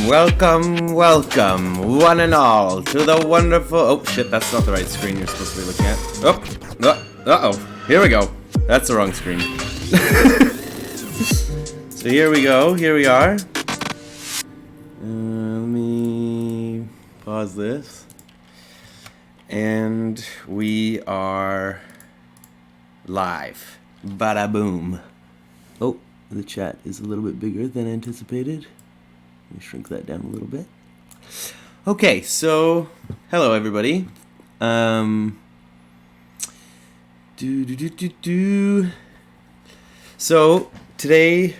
welcome, one and all, to the wonderful... Oh, shit, that's not the right screen you're supposed to be looking at. Uh-oh, here we go. That's the wrong screen. So here we go, here we are. Let me pause this. And we are live. Bada boom. Oh, the chat is a little bit bigger than anticipated. Let me shrink that down a little bit. Okay, so hello everybody. So today,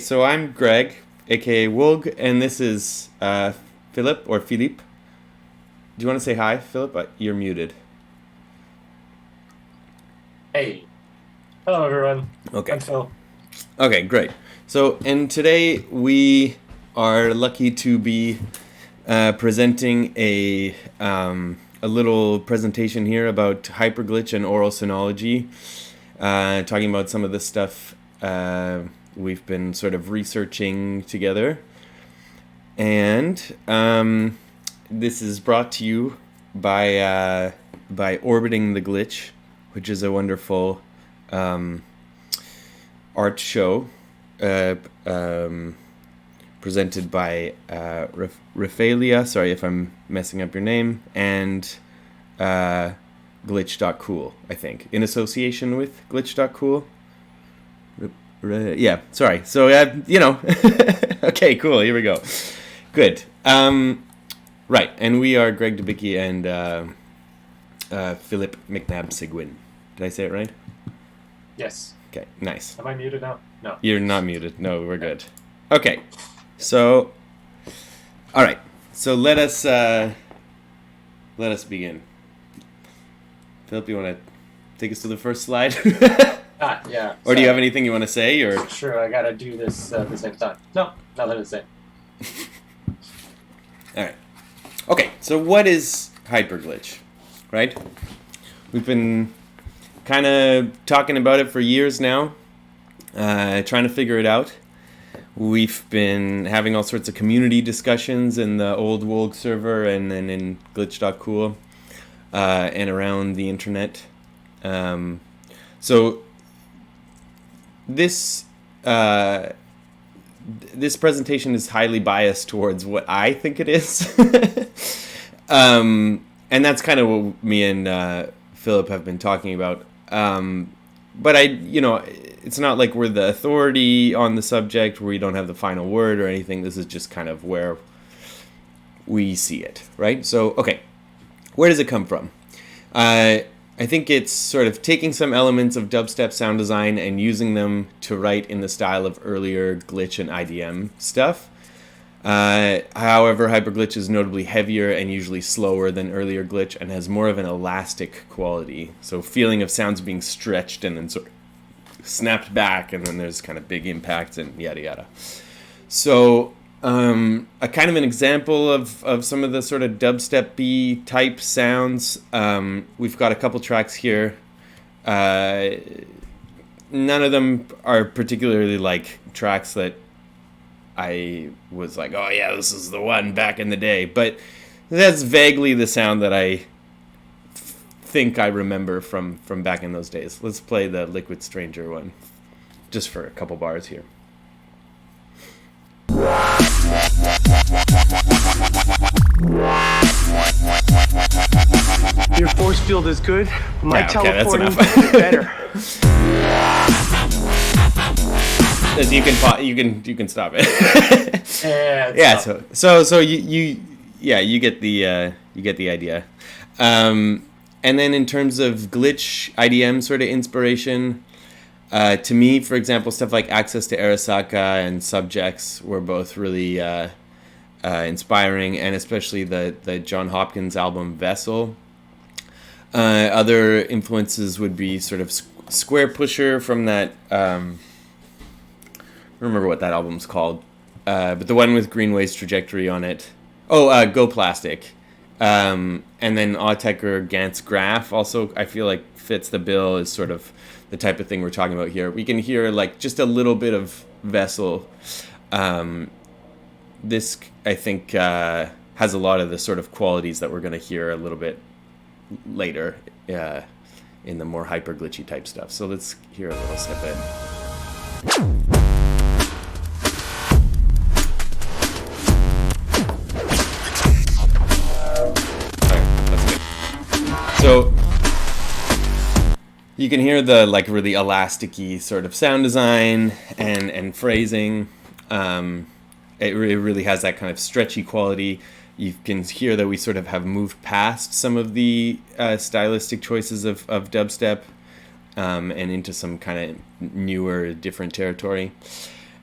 so I'm Greg, aka Woulg, and this is Philippe or Philippe. Do you want to say hi, Philippe? You're muted. Hey. Hello, everyone. Okay. I'm Phil. Okay, great. So, and today we are lucky to be presenting a little presentation here about HYPERGLITCH and Aural Sonology, talking about some of the stuff we've been sort of researching together. And this is brought to you by Orbiting the Glitch, which is a wonderful art show presented by Raphaelia, sorry if I'm messing up your name, and glitch.cool, I think, in association with glitch.cool. Yeah, sorry. So, okay, cool, here we go. Good. Right, and we are Greg Dubicki and Philippe Macnab-Séguin. Did I say it right? Yes. Okay, nice. Am I muted now? No. You're not muted. No, we're good. Okay, so, all right. So let us begin. Philip, you want to take us to the first slide? Yeah. Or do you have anything you want to say? Or sure, I gotta do this at the same time. No, nothing to say. All right. Okay, so what is HYPERGLITCH, right? We've been kind of talking about it for years now, trying to figure it out. We've been having all sorts of community discussions in the old Woulg server and then in glitch.cool and around the internet. So this presentation is highly biased towards what I think it is. And that's kind of what me and Philip have been talking about. But it's not like we're the authority on the subject, where we don't have the final word or anything. This is just kind of where we see it, right? So, okay, where does it come from? I think it's sort of taking some elements of dubstep sound design and using them to write in the style of earlier glitch and IDM stuff. However, HYPERGLITCH is notably heavier and usually slower than earlier glitch and has more of an elastic quality. So feeling of sounds being stretched and then sort of snapped back, and then there's kind of big impacts and yada yada. So a kind of an example of some of the sort of dubstep-y type sounds. We've got a couple tracks here. None of them are particularly like tracks that I was like, oh yeah, this is the one back in the day. But that's vaguely the sound that I think I remember from back in those days. Let's play the Liquid Stranger one, just for a couple bars here. Your force field is good, but my teleporting is better. As you can stop it. Yeah. So you get the idea. And then in terms of glitch IDM sort of inspiration, to me, for example, stuff like Access to Arasaka and Subjects were both really inspiring, and especially the John Hopkins album Vessel. Other influences would be sort of Square Pusher from that. I don't remember what that album's called, but the one with Greenway's Trajectory on it. Oh, Go Plastic. And then Autechre Gantz graph also, I feel like, fits the bill as sort of the type of thing we're talking about here. We can hear like just a little bit of vessel. This, I think, has a lot of the sort of qualities that we're going to hear a little bit later in the more hyperglitchy type stuff. So let's hear a little snippet. So you can hear the like really elasticy sort of sound design and phrasing. It really has that kind of stretchy quality. You can hear that we sort of have moved past some of the stylistic choices of dubstep and into some kind of newer, different territory.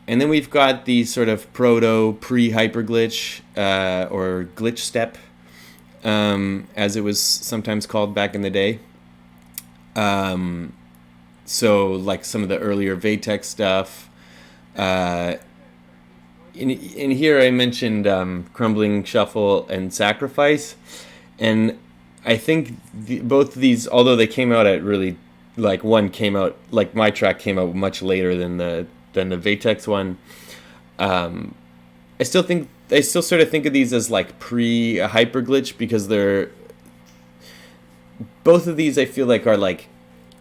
And then we've got the sort of pre-hyperglitch or glitch step, as it was sometimes called back in the day. So like some of the earlier Vatex stuff. In here I mentioned Crumbling Shuffle and Sacrifice, and I think both of these, although they came out at really, like one came out, like my track came out much later than the Vatex one. I still sort of think of these as like pre-hyperglitch, because they're both of these I feel like are like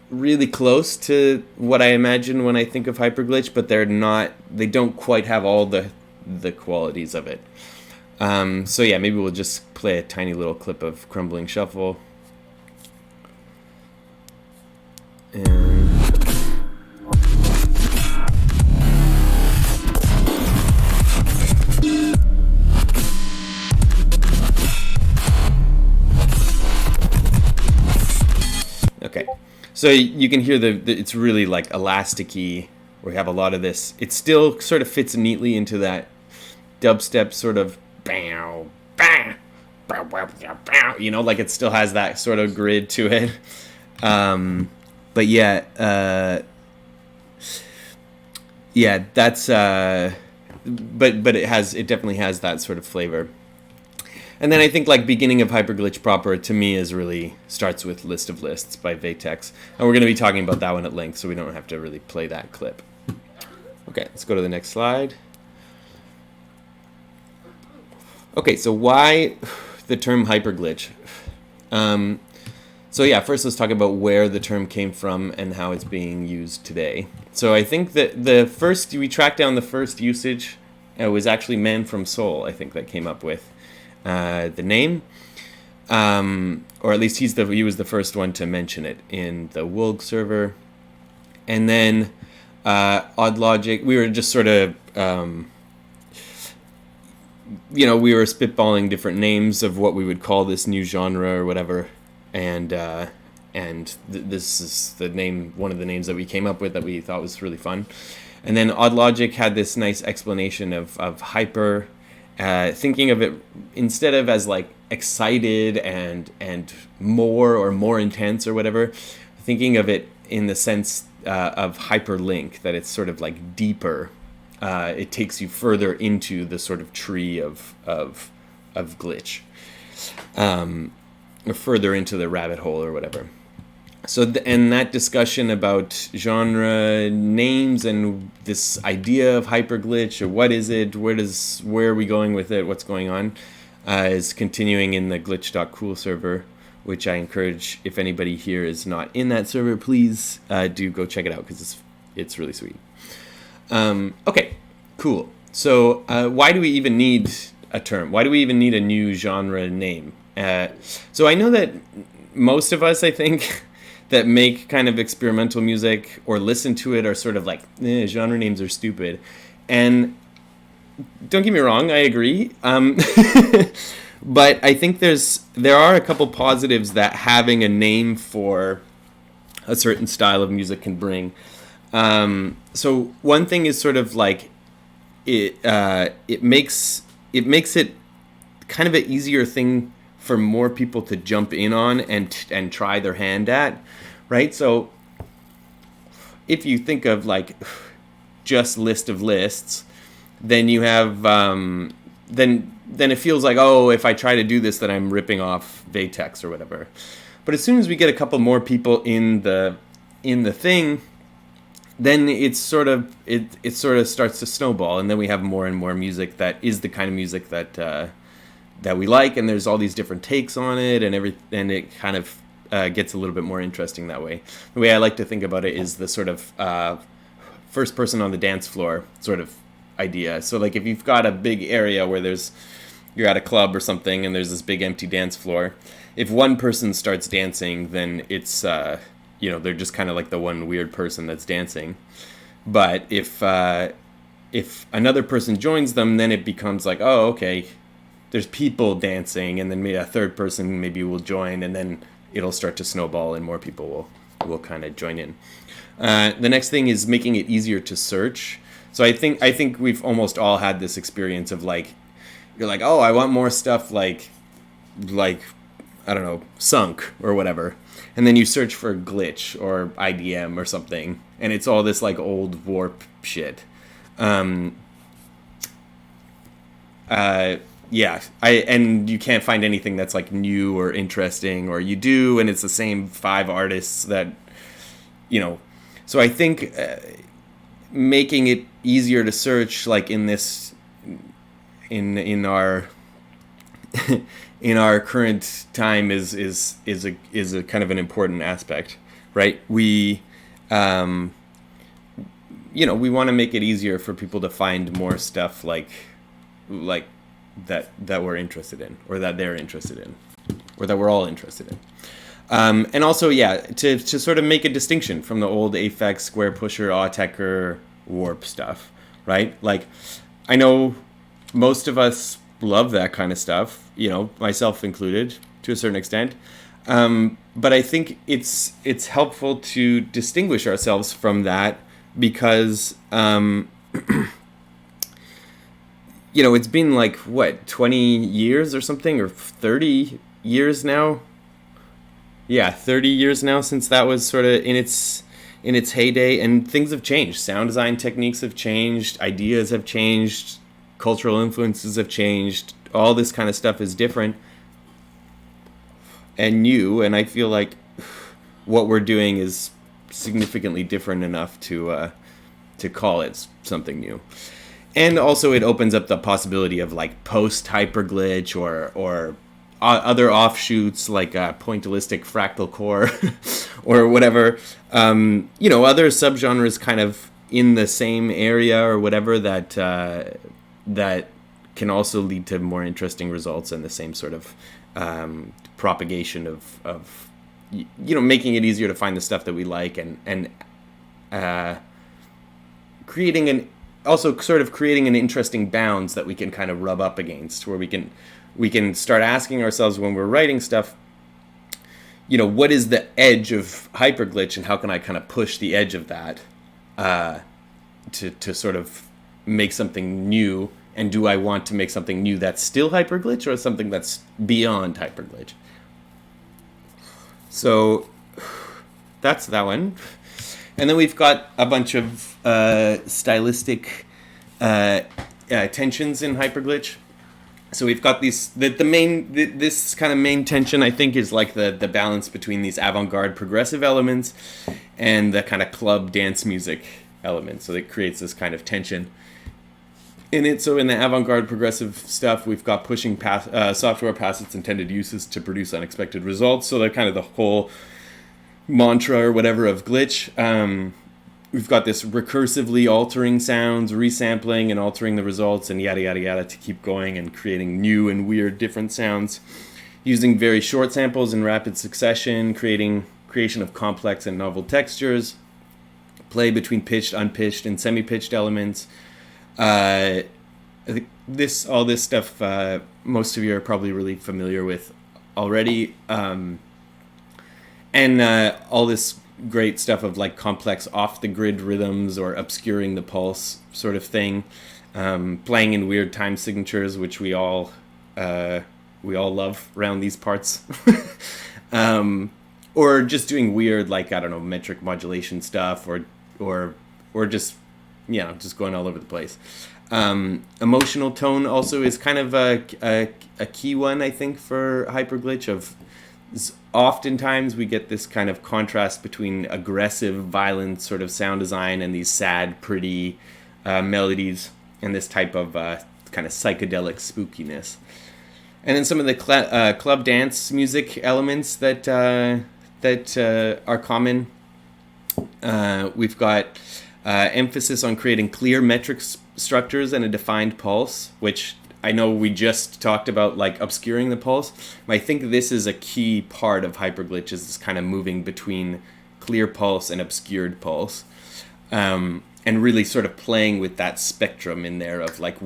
really close to what I imagine when I think of hyperglitch, but they don't quite have all the qualities of it. So yeah, maybe we'll just play a tiny little clip of Crumbling Shuffle. And okay, so you can hear it's really like elasticy. We have a lot of this. It still sort of fits neatly into that dubstep sort of bow, bow, bow, bow, bow, bow, you know, like it still has that sort of grid to it. But yeah, that's but it definitely has that sort of flavor. And then I think like beginning of hyperglitch proper to me is really starts with List of Lists by Vatex, and we're going to be talking about that one at length, so we don't have to really play that clip. Okay, let's go to the next slide. Okay, so why the term hyperglitch? So yeah, first let's talk about where the term came from and how it's being used today. So I think that we tracked down the first usage. It was actually Man from Seoul, I think, that came up with the name, or at least he was the first one to mention it in the woulg server. And then Odd Logic, we were just sort of we were spitballing different names of what we would call this new genre or whatever, and this is one of the names that we came up with that we thought was really fun. And then Odd Logic had this nice explanation of hyper, thinking of it instead of as like excited and more intense or whatever, thinking of it in the sense of hyperlink, that it's sort of like deeper. It takes you further into the sort of tree of glitch, or further into the rabbit hole or whatever. So and that discussion about genre names and this idea of hyperglitch, or what is it, where are we going with it, what's going on, is continuing in the glitch.cool server, which I encourage, if anybody here is not in that server, please do go check it out, because it's really sweet. Okay, cool. So why do we even need a term? Why do we even need a new genre name? So I know that most of us, I think, that make kind of experimental music or listen to it are sort of like, genre names are stupid. And don't get me wrong, I agree. But I think there are a couple positives that having a name for a certain style of music can bring. So one thing is sort of like it makes it kind of an easier thing for more people to jump in on and try their hand at, right? So if you think of like just List of Lists, then you have then then it feels like, oh, if I try to do this, then I'm ripping off Vatex or whatever. But as soon as we get a couple more people in the thing, then it sort of starts to snowball, and then we have more and more music that is the kind of music that we like, and there's all these different takes on it, and it kind of gets a little bit more interesting that way. The way I like to think about it is the sort of first person on the dance floor sort of idea. So like if you've got a big area where you're at a club or something and there's this big empty dance floor, if one person starts dancing, then it's they're just kind of like the one weird person that's dancing. But if another person joins them, then it becomes like, oh, okay, there's people dancing, and then maybe a third person maybe will join, and then it'll start to snowball and more people will kind of join in. The next thing is making it easier to search. So I think we've almost all had this experience of like, you're like, oh, I want more stuff like I don't know, sunk or whatever, and then you search for glitch or IDM or something, and it's all this like old warp shit. And you can't find anything that's like new or interesting, or you do, and it's the same 5 artists that, So I think making it easier to search, like in our in our current time, is a kind of an important aspect, right? We we want to make it easier for people to find more stuff like that we're interested in, or that they're interested in, or that we're all interested in. And also, to sort of make a distinction from the old Aphex, Square Pusher, Autechre, Warp stuff, right? Like, I know most of us love that kind of stuff, myself included, to a certain extent. But I think it's helpful to distinguish ourselves from that because, it's been like, 20 years or something, or 30 years now? Yeah, 30 years now since that was sort of in its heyday, and things have changed. Sound design techniques have changed, ideas have changed, cultural influences have changed. All this kind of stuff is different and new, and I feel like what we're doing is significantly different enough to call it something new. And also it opens up the possibility of like post-hyperglitch or other offshoots like pointillistic fractal core or whatever. Other subgenres kind of in the same area or whatever that can also lead to more interesting results and the same sort of propagation of making it easier to find the stuff that we like and creating an interesting bounds that we can kind of rub up against, where we can start asking ourselves when we're writing stuff, what is the edge of hyperglitch, and how can I kind of push the edge of that to sort of make something new? And do I want to make something new that's still hyperglitch, or something that's beyond hyperglitch? So that's that one. And then we've got a bunch of stylistic tensions in hyperglitch. So we've got this kind of main tension, I think, is like the balance between these avant-garde progressive elements and the kind of club dance music elements. So it creates this kind of tension in it. So in the avant-garde progressive stuff, we've got pushing software past its intended uses to produce unexpected results. So they're kind of the whole mantra or whatever of glitch. We've got this recursively altering sounds, resampling and altering the results, and yada yada yada, to keep going and creating new and weird different sounds, using very short samples in rapid succession, creation of complex and novel textures, play between pitched, unpitched, and semi-pitched elements. I think all this stuff most of you are probably really familiar with already, and all this great stuff of like complex off-the-grid rhythms or obscuring the pulse sort of thing, playing in weird time signatures, which we all love around these parts, or just doing weird, like, I don't know, metric modulation stuff, or just just going all over the place. Emotional tone also is kind of a key one, I think, for hyperglitch. Oftentimes we get this kind of contrast between aggressive, violent sort of sound design and these sad, pretty melodies, and this type of kind of psychedelic spookiness. And then some of the club dance music elements that are common. We've got emphasis on creating clear metric structures and a defined pulse, which I know we just talked about, like obscuring the pulse. I think this is a key part of hyperglitch, is this kind of moving between clear pulse and obscured pulse, and really sort of playing with that spectrum in there of like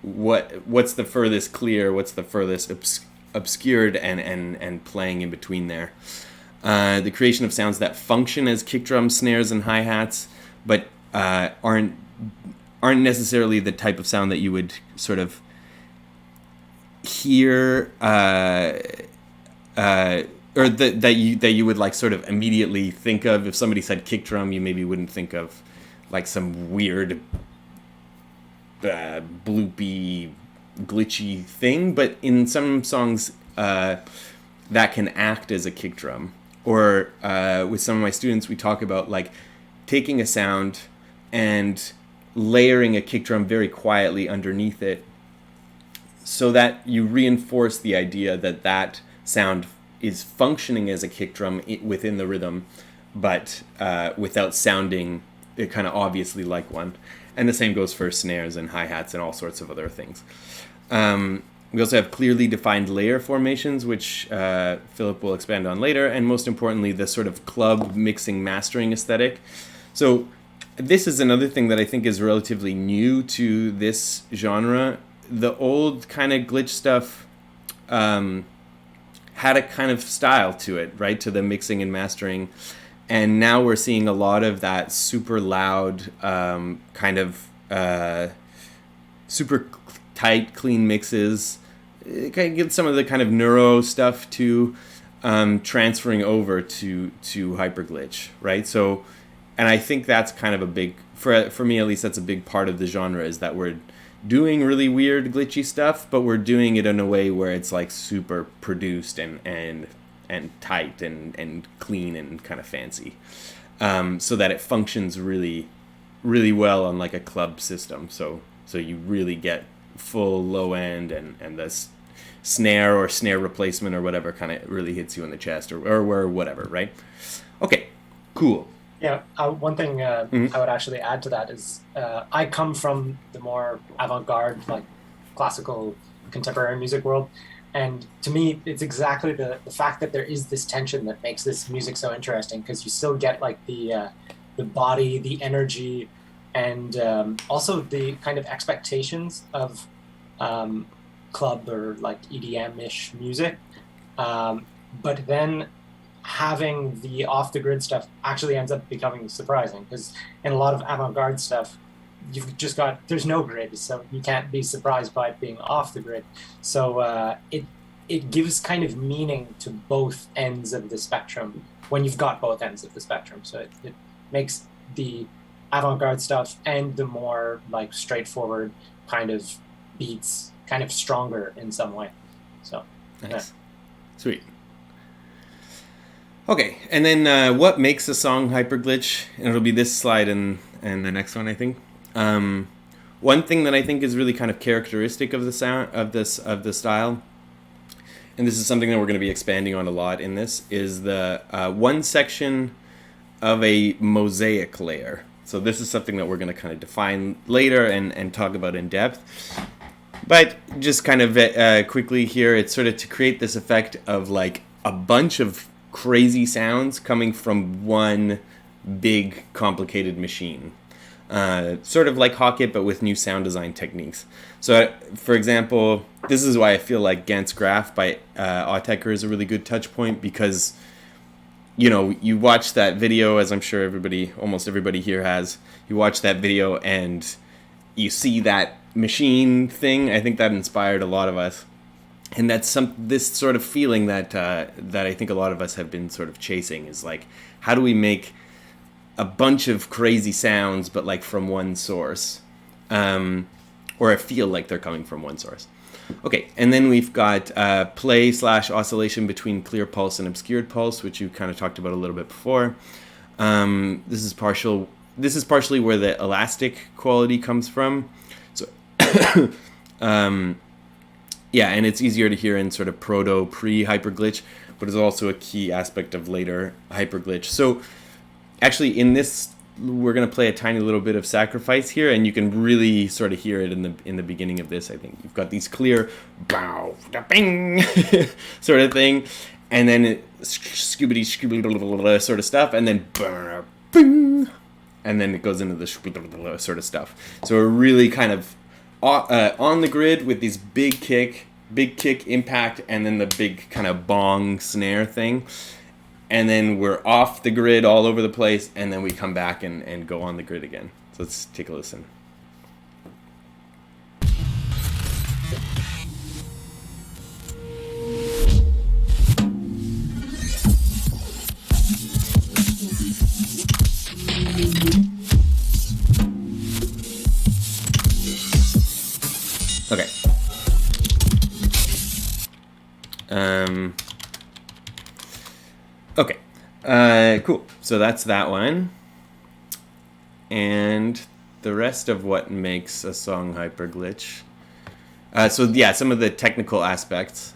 what's the furthest clear, what's the furthest obscured, and playing in between there. The creation of sounds that function as kick drums, snares, and hi-hats, but aren't necessarily the type of sound that you would sort of hear, or that you would like sort of immediately think of. If somebody said kick drum, you maybe wouldn't think of like some weird bloopy, glitchy thing. But in some songs, that can act as a kick drum. Or with some of my students, we talk about like taking a sound and layering a kick drum very quietly underneath it, so that you reinforce the idea that that sound is functioning as a kick drum within the rhythm, but without sounding kind of obviously like one. And the same goes for snares and hi-hats and all sorts of other things. We also have clearly defined layer formations, which Philip will expand on later, and most importantly, the sort of club mixing mastering aesthetic. So this is another thing that I think is relatively new to this genre. The old kind of glitch stuff had a kind of style to it, right, to the mixing and mastering. And now we're seeing a lot of that super loud, kind of super tight, clean mixes. It kind of gives some of the kind of neuro stuff to transferring over to hyperglitch, right? So, and I think that's kind of a big, for me at least, that's a big part of the genre, is that we're doing really weird, glitchy stuff, but we're doing it in a way where it's like super produced and tight and clean and kind of fancy, so that it functions really, really well on like a club system. So you really get full low end and the snare or snare replacement or whatever kind of really hits you in the chest or whatever, right? Okay, cool. Yeah, one thing I would actually add to that is I come from the more avant-garde, like classical contemporary music world. And to me, it's exactly the fact that there is this tension that makes this music so interesting, because you still get like the body, the energy, and also the kind of expectations of club or like EDM-ish music. But then having the off-the-grid stuff actually ends up becoming surprising, because in a lot of avant-garde stuff, you've just got, there's no grid, so you can't be surprised by it being off the grid. So it gives kind of meaning to both ends of the spectrum when you've got both ends of the spectrum. So it makes the avant-garde stuff and the more like straightforward kind of beats kind of stronger in some way. So nice. Yeah. Sweet. Okay, and then what makes a song hyperglitch? And it'll be this slide and the next one, I think. One thing that I think is really kind of characteristic of the sound of the style, and this is something that we're going to be expanding on a lot in this, is the one section of a mosaic layer. So this is something that we're going to kind of define later and talk about in depth. But just kind of quickly here, it's sort of to create this effect of like a bunch of crazy sounds coming from one big complicated machine. Sort of like Hawkit, but with new sound design techniques. So, for example, this is why I feel like Gant's graph by Autechre is a really good touch point, because, you know, you watch that video, as I'm sure almost everybody here has, you watch that video and you see that machine thing. I think that inspired a lot of us. And that's this sort of feeling that I think a lot of us have been sort of chasing, is like, how do we make a bunch of crazy sounds, but like from one source? or feel like they're coming from one source. Okay, and then we've got play/oscillation between clear pulse and obscured pulse, which you kind of talked about a little bit before. This is partially where the elastic quality comes from. So, yeah, and it's easier to hear in sort of pre-hyperglitch, but it's also a key aspect of later hyperglitch. So, actually, in this, we're going to play a tiny little bit of sacrifice here, and you can really sort of hear it in the beginning of this. I think you've got these clear bow, da, bing sort of thing, and then scoobity sort of stuff, and then bing, and then it goes into the sort of stuff. So we're really kind of on the grid with these big kick impact, and then the big kind of bong snare thing. And then we're off the grid all over the place, and then we come back and go on the grid again. So let's take a listen. Okay. Okay, cool. So that's that one. And the rest of what makes a song hyperglitch. So yeah, some of the technical aspects.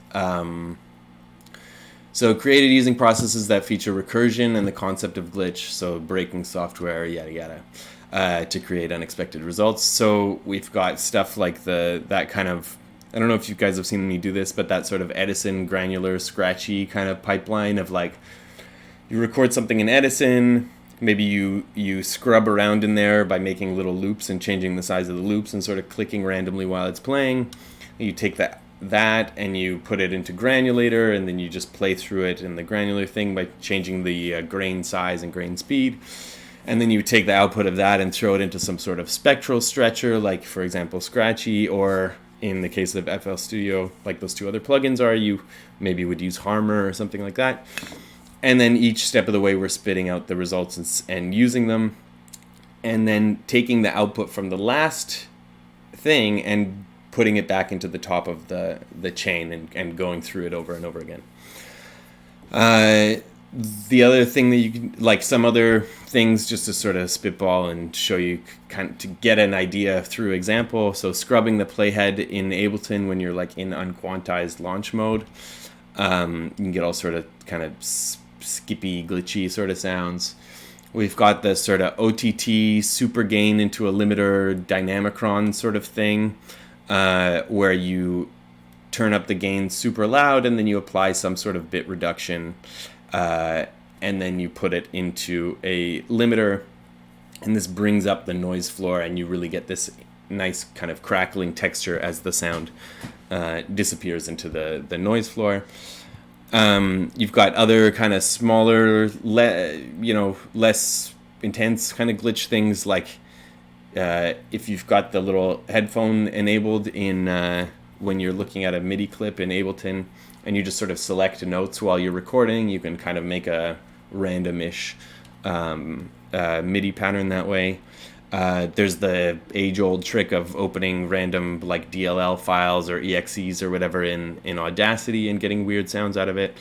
So created using processes that feature recursion and the concept of glitch, so breaking software, yada yada, to create unexpected results. So we've got stuff like that kind of, I don't know if you guys have seen me do this, but that sort of Edison granular scratchy kind of pipeline of like, you record something in Edison, maybe you scrub around in there by making little loops and changing the size of the loops and sort of clicking randomly while it's playing. You take that and you put it into granulator, and then you just play through it in the granular thing by changing the grain size and grain speed. And then you take the output of that and throw it into some sort of spectral stretcher, like for example Scratchy, or in the case of FL Studio, like those two other plugins are, you maybe would use Harmor or something like that. And then each step of the way we're spitting out the results and using them, and then taking the output from the last thing and putting it back into the top of the chain and going through it over and over again. The other thing that you can, like some other things just to sort of spitball and show you kind of to get an idea through example. So scrubbing the playhead in Ableton when you're like in unquantized launch mode. You can get all sort of kind of skippy, glitchy sort of sounds. We've got the sort of OTT super gain into a limiter dynamicron sort of thing, where you turn up the gain super loud and then you apply some sort of bit reduction, and then you put it into a limiter, and this brings up the noise floor, and you really get this nice kind of crackling texture as the sound disappears into the noise floor. You've got other kind of smaller, less intense kind of glitch things, like if you've got the little headphone enabled in when you're looking at a MIDI clip in Ableton, and you just sort of select notes while you're recording, you can kind of make a random-ish MIDI pattern that way. There's the age-old trick of opening random like DLL files or EXEs or whatever in Audacity and getting weird sounds out of it.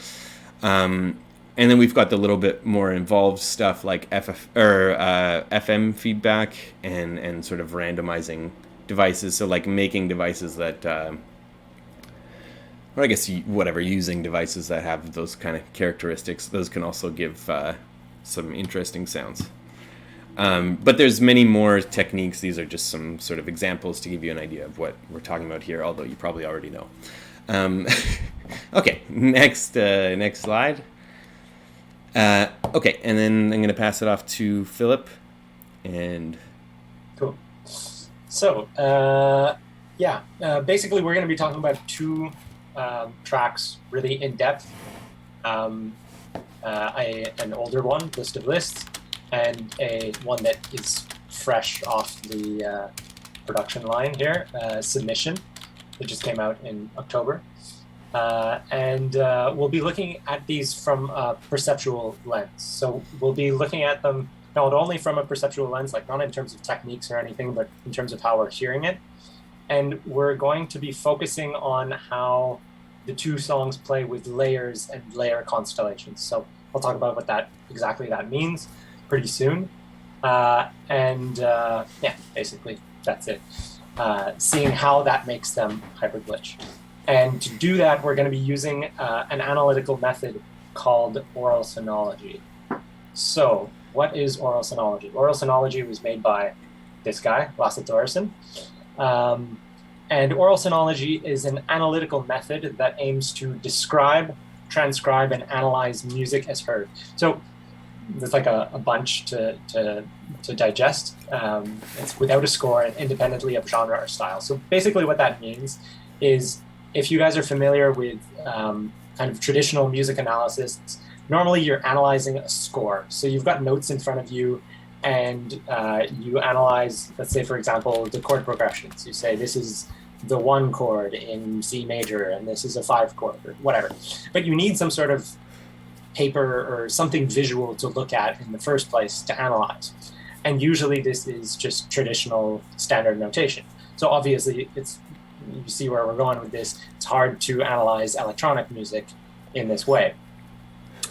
And then we've got the little bit more involved stuff like FM feedback and sort of randomizing devices. So like making devices that, or I guess using devices that have those kind of characteristics. Those can also give some interesting sounds. But there's many more techniques. These are just some sort of examples to give you an idea of what we're talking about here, although you probably already know. Okay, next slide. Okay, and then I'm going to pass it off to Philip. And cool. So, basically we're going to be talking about two tracks really in depth. An older one, List of Lists, and one that is fresh off the production line here, Submission, that just came out in October. And we'll be looking at these from a perceptual lens. So we'll be looking at them not only from a perceptual lens, like not in terms of techniques or anything, but in terms of how we're hearing it. And we're going to be focusing on how the two songs play with layers and layer constellations. So I'll talk about what exactly that means pretty soon. Yeah, basically that's it. Seeing how that makes them hyperglitch. And to do that, we're going to be using an analytical method called Aural Sonology. So what is Aural Sonology? Aural Sonology was made by this guy, Lasse Thoresen. And Aural Sonology is an analytical method that aims to describe, transcribe, and analyze music as heard. So there's like a bunch to digest. It's without a score and independently of genre or style. So basically what that means is, if you guys are familiar with kind of traditional music analysis, normally you're analyzing a score. So you've got notes in front of you and you analyze, let's say, for example, the chord progressions. You say, this is the 1 chord in C major and this is a 5 chord or whatever. But you need some sort of paper or something visual to look at in the first place to analyze. And usually this is just traditional standard notation. So obviously you see where we're going with this. It's hard to analyze electronic music in this way,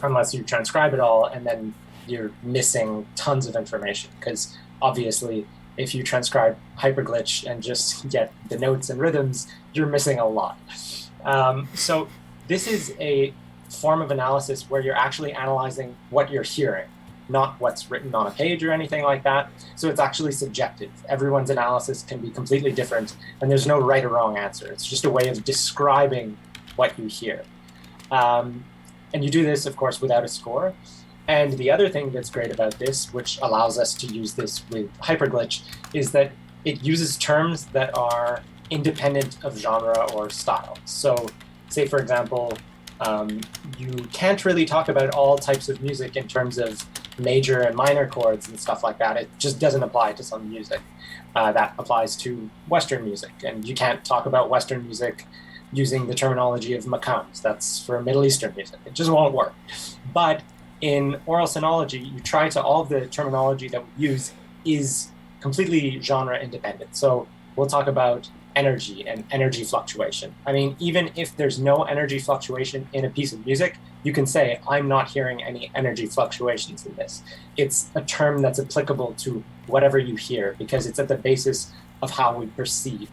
unless you transcribe it all, and then you're missing tons of information. Because obviously, if you transcribe HYPERGLITCH and just get the notes and rhythms, you're missing a lot. So this is a form of analysis where you're actually analyzing what you're hearing, not what's written on a page or anything like that. So it's actually subjective. Everyone's analysis can be completely different, and there's no right or wrong answer. It's just a way of describing what you hear. And you do this, of course, without a score. And the other thing that's great about this, which allows us to use this with HYPERGLITCH, is that it uses terms that are independent of genre or style. So say, for example, you can't really talk about all types of music in terms of major and minor chords and stuff like that. It just doesn't apply to some music. That applies to Western music. And you can't talk about Western music using the terminology of maqams. That's for Middle Eastern music. It just won't work. But in Aural Sonology, you try to, all of the terminology that we use is completely genre independent. So we'll talk about energy and energy fluctuation. I mean, even if there's no energy fluctuation in a piece of music, you can say, I'm not hearing any energy fluctuations in this. It's a term that's applicable to whatever you hear because it's at the basis of how we perceive.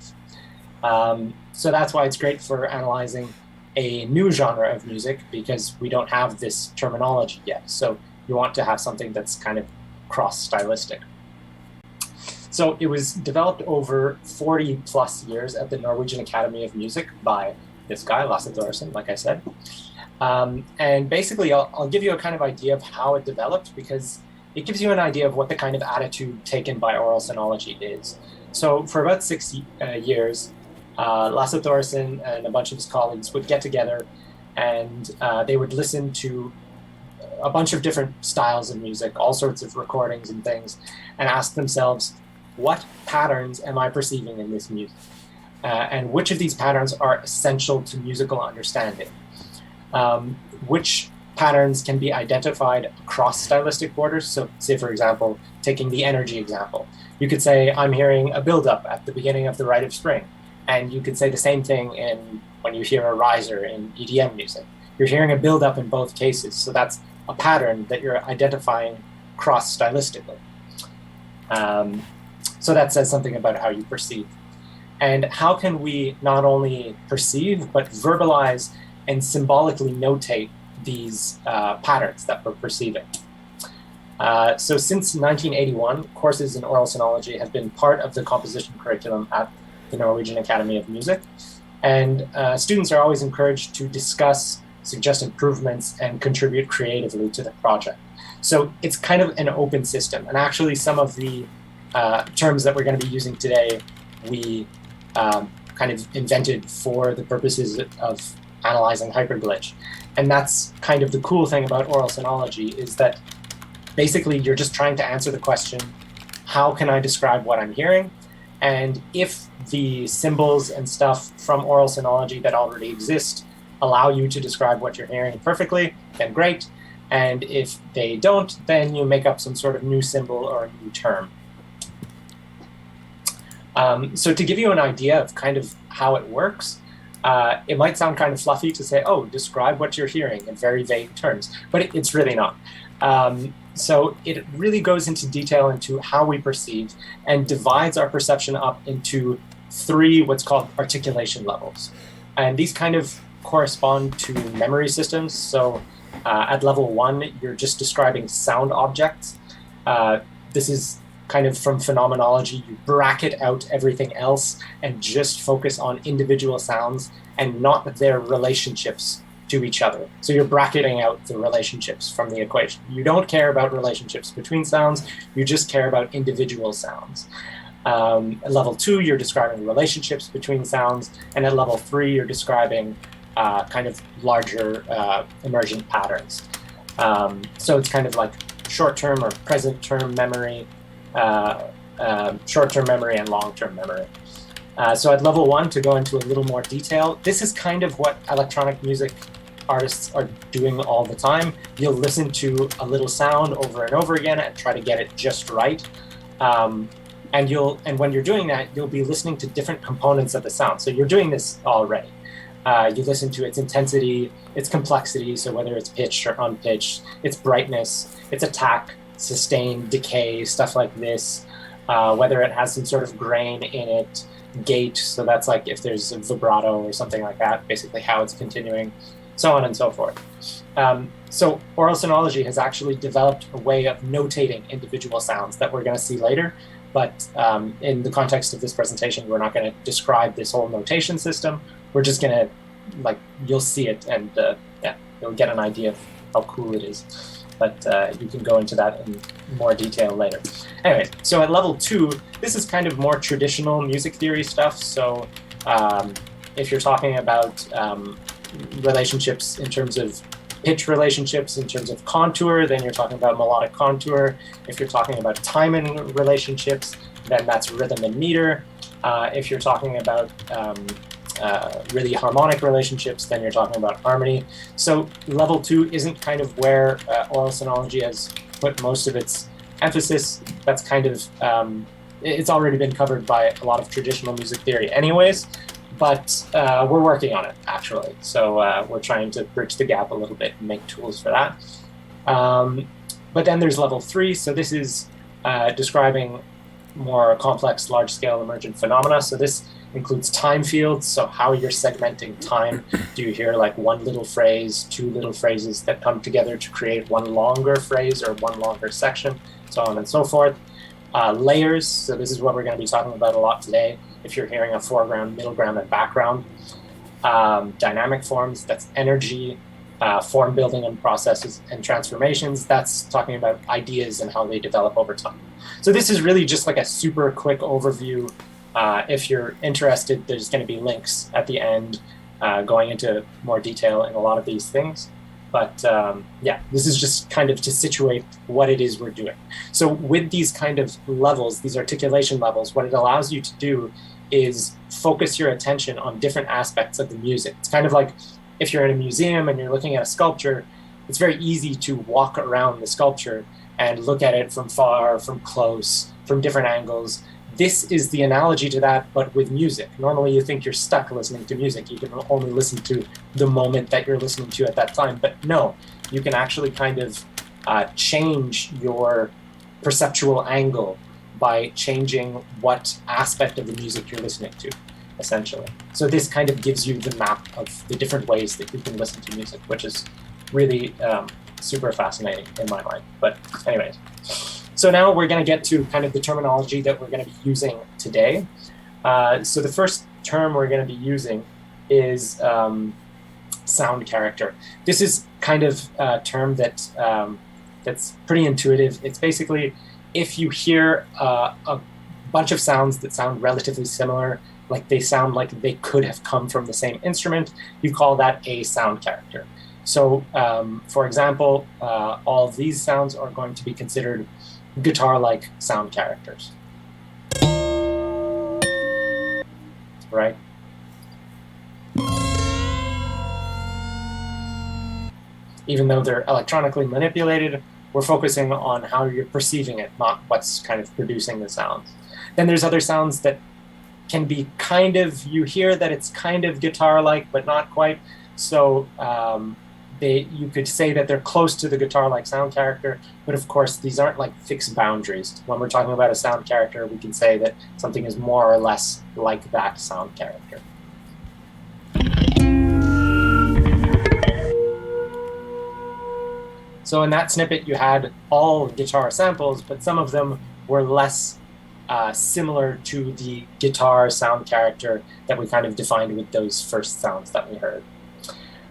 So that's why it's great for analyzing a new genre of music, because we don't have this terminology yet. So you want to have something that's kind of cross-stylistic. So it was developed over 40 plus years at the Norwegian Academy of Music by this guy, Lasse Thoresen, like I said. And basically, I'll give you a kind of idea of how it developed, because it gives you an idea of what the kind of attitude taken by Aural Sonology is. So for about 6 years, Lasse Thoresen and a bunch of his colleagues would get together and they would listen to a bunch of different styles of music, all sorts of recordings and things, and ask themselves, what patterns am I perceiving in this music? And which of these patterns are essential to musical understanding? Which patterns can be identified across stylistic borders? So say, for example, taking the energy example, you could say, I'm hearing a buildup at the beginning of the Rite of Spring. And you could say the same thing when you hear a riser in EDM music. You're hearing a buildup in both cases. So that's a pattern that you're identifying cross-stylistically. So that says something about how you perceive. And how can we not only perceive, but verbalize and symbolically notate these patterns that we're perceiving? So since 1981, courses in Aural Sonology have been part of the composition curriculum at the Norwegian Academy of Music. And students are always encouraged to discuss, suggest improvements, and contribute creatively to the project. So it's kind of an open system. And actually some of the terms that we're going to be using today, we kind of invented for the purposes of analyzing HYPERGLITCH. And that's kind of the cool thing about Aural Sonology, is that basically you're just trying to answer the question, how can I describe what I'm hearing? And if the symbols and stuff from Aural Sonology that already exist allow you to describe what you're hearing perfectly, then great. And if they don't, then you make up some sort of new symbol or a new term. So to give you an idea of kind of how it works, it might sound kind of fluffy to say, oh, describe what you're hearing in very vague terms, but it's really not. So it really goes into detail into how we perceive and divides our perception up into 3 what's called articulation levels. And these kind of correspond to memory systems. So at level 1, you're just describing sound objects. This is kind of from phenomenology. You bracket out everything else and just focus on individual sounds and not their relationships to each other. So you're bracketing out the relationships from the equation. You don't care about relationships between sounds, you just care about individual sounds. At level 2, you're describing relationships between sounds, and at level 3, you're describing kind of larger emergent patterns. So it's kind of like short-term or present-term memory, short-term memory and long-term memory. So at level 1, to go into a little more detail, this is kind of what electronic music artists are doing all the time. You'll listen to a little sound over and over again and try to get it just right. And when you're doing that, you'll be listening to different components of the sound. So you're doing this already. You listen to its intensity, its complexity, so whether it's pitched or unpitched, its brightness, its attack, sustain, decay, stuff like this, whether it has some sort of grain in it, gate, so that's like if there's a vibrato or something like that, basically how it's continuing, so on and so forth. So Aural Sonology has actually developed a way of notating individual sounds that we're going to see later, but in the context of this presentation, we're not going to describe this whole notation system. We're just going to, like, you'll see it and yeah, you'll get an idea of how cool it is. But you can go into that in more detail later. Anyway, so at level 2, this is kind of more traditional music theory stuff. So if you're talking about relationships in terms of pitch relationships, in terms of contour, then you're talking about melodic contour. If you're talking about timing relationships, then that's rhythm and meter. If you're talking about really harmonic relationships, then you're talking about harmony. So level 2 isn't kind of where Aural Sonology has put most of its emphasis. That's kind of, it's already been covered by a lot of traditional music theory anyways, but we're working on it, actually. So we're trying to bridge the gap a little bit and make tools for that. But then there's level 3. So this is describing more complex, large-scale emergent phenomena. So this includes time fields, so how you're segmenting time. Do you hear like one little phrase, 2 little phrases that come together to create one longer phrase or one longer section, so on and so forth. Layers, so this is what we're going to be talking about a lot today. If you're hearing a foreground, middle ground, and background. Dynamic forms, that's energy. Form building and processes and transformations, that's talking about ideas and how they develop over time. So this is really just like a super quick overview. If you're interested, there's going to be links at the end going into more detail in a lot of these things. But yeah, this is just kind of to situate what it is we're doing. So with these kind of levels, these articulation levels, what it allows you to do is focus your attention on different aspects of the music. It's kind of like if you're in a museum and you're looking at a sculpture, it's very easy to walk around the sculpture and look at it from far, from close, from different angles. This is the analogy to that, but with music. Normally you think you're stuck listening to music. You can only listen to the moment that you're listening to at that time. But no, you can actually kind of change your perceptual angle by changing what aspect of the music you're listening to, essentially. So this kind of gives you the map of the different ways that you can listen to music, which is really super fascinating in my mind. But anyways. So now we're going to get to kind of the terminology that we're going to be using today. So the first term we're going to be using is sound character. This is kind of a term that that's pretty intuitive. It's basically if you hear a bunch of sounds that sound relatively similar, like they sound like they could have come from the same instrument, you call that a sound character. So for example, all of these sounds are going to be considered guitar-like sound characters, right? even though they're electronically manipulated, we're focusing on how you're perceiving it, not what's kind of producing the sounds. Then there's other sounds that can be kind of, you hear that it's kind of guitar-like, but not quite. So you could say that they're close to the guitar-like sound character, but of course these aren't like fixed boundaries. When we're talking about a sound character, we can say that something is more or less like that sound character. So in that snippet, you had all guitar samples, but some of them were less similar to the guitar sound character that we kind of defined with those first sounds that we heard.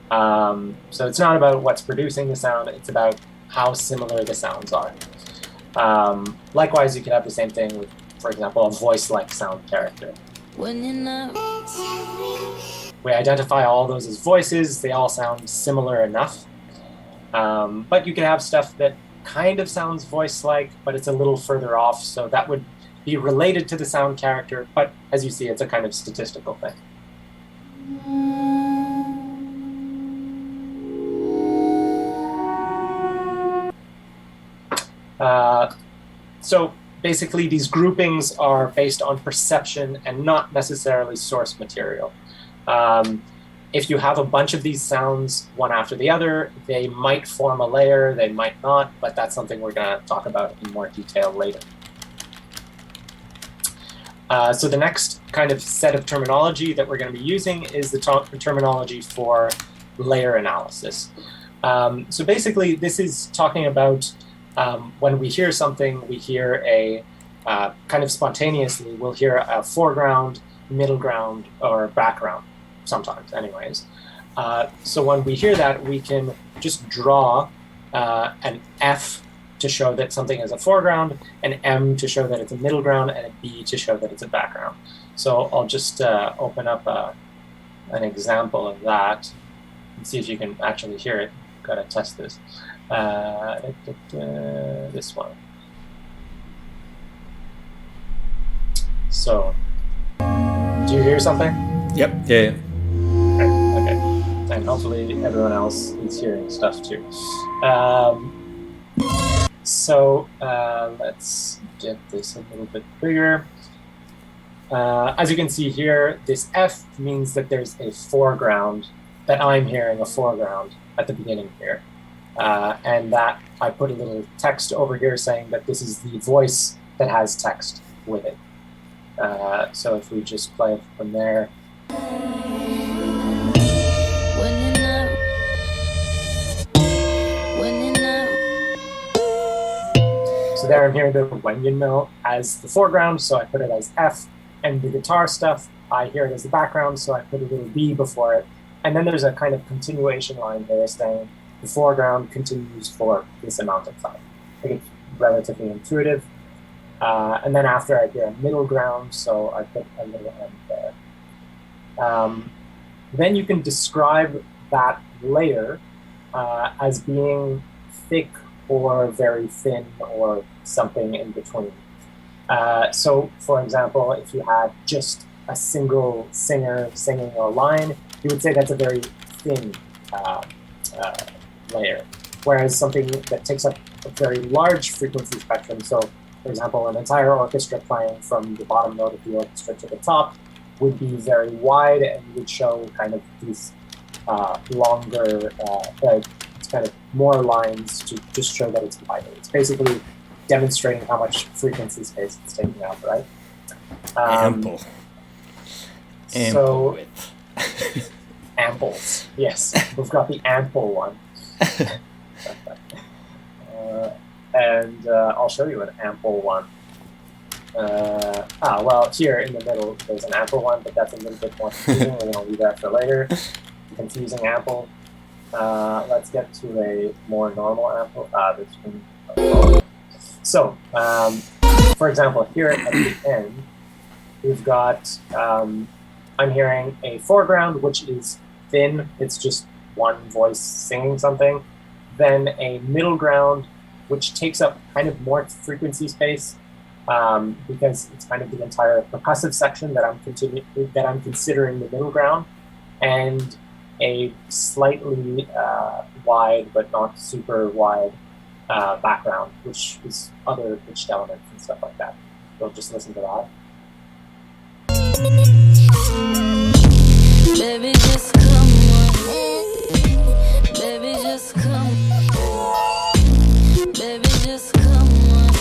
So it's not about what's producing the sound, it's about how similar the sounds are. Likewise, you could have the same thing with, for example, a voice-like sound character. We identify all those as voices, they all sound similar enough. But you can have stuff that kind of sounds voice-like, but it's a little further off, so that would be related to the sound character, but as you see, it's a kind of statistical thing. So basically, these groupings are based on perception and not necessarily source material. If you have a bunch of these sounds, one after the other, they might form a layer, they might not, but that's something we're going to talk about in more detail later. So the next kind of set of terminology that we're going to be using is the terminology for layer analysis. So basically, this is talking about when we hear something, we hear a kind of spontaneously, we'll hear a foreground, middle ground, or background, sometimes anyways. So when we hear that, we can just draw an F to show that something is a foreground, an M to show that it's a middle ground, and a B to show that it's a background. So I'll just open up an example of that and see if you can actually hear it. Gotta test this. This one. So, do you hear something? Yep. Yeah. Okay. And hopefully everyone else is hearing stuff too. So let's get this a little bit bigger. As you can see here, this F means that there's a foreground, that I'm hearing a foreground at the beginning here. And that I put a little text over here saying that this is the voice that has text with it. So if we just play it from there. So there I'm hearing the when you know as the foreground, so I put it as F, and the guitar stuff, I hear it as the background, so I put a little B before it. And then there's a kind of continuation line there saying the foreground continues for this amount of time. I think it's relatively intuitive. And then after I hear a middle ground, so I put a little M there. Then you can describe that layer as being thick or very thin or something in between. So for example, if you had just a single singer singing a line, you would say that's a very thin layer. Whereas something that takes up a very large frequency spectrum, so for example, an entire orchestra playing from the bottom note of the orchestra to the top would be very wide and would show kind of these longer, it's kind of more lines to just show that it's wider. It's basically demonstrating how much frequency space it's taking up, right? Ample. So, width. amples, yes. We've got the ample one. And I'll show you an ample one. Well, here in the middle, there's an ample one, but that's a little bit more confusing. We're going to leave that for later. Confusing ample. Let's get to a more normal ample. This one. So, for example, here at the end, we've got, I'm hearing a foreground, which is thin. It's just one voice singing something. Then a middle ground, which takes up kind of more frequency space because it's kind of the entire percussive section that I'm considering the middle ground. And a slightly wide but not super wide background, which is other pitched elements and stuff like that. So just listen to that. Baby, just come on. Baby, just come. Baby, just come on.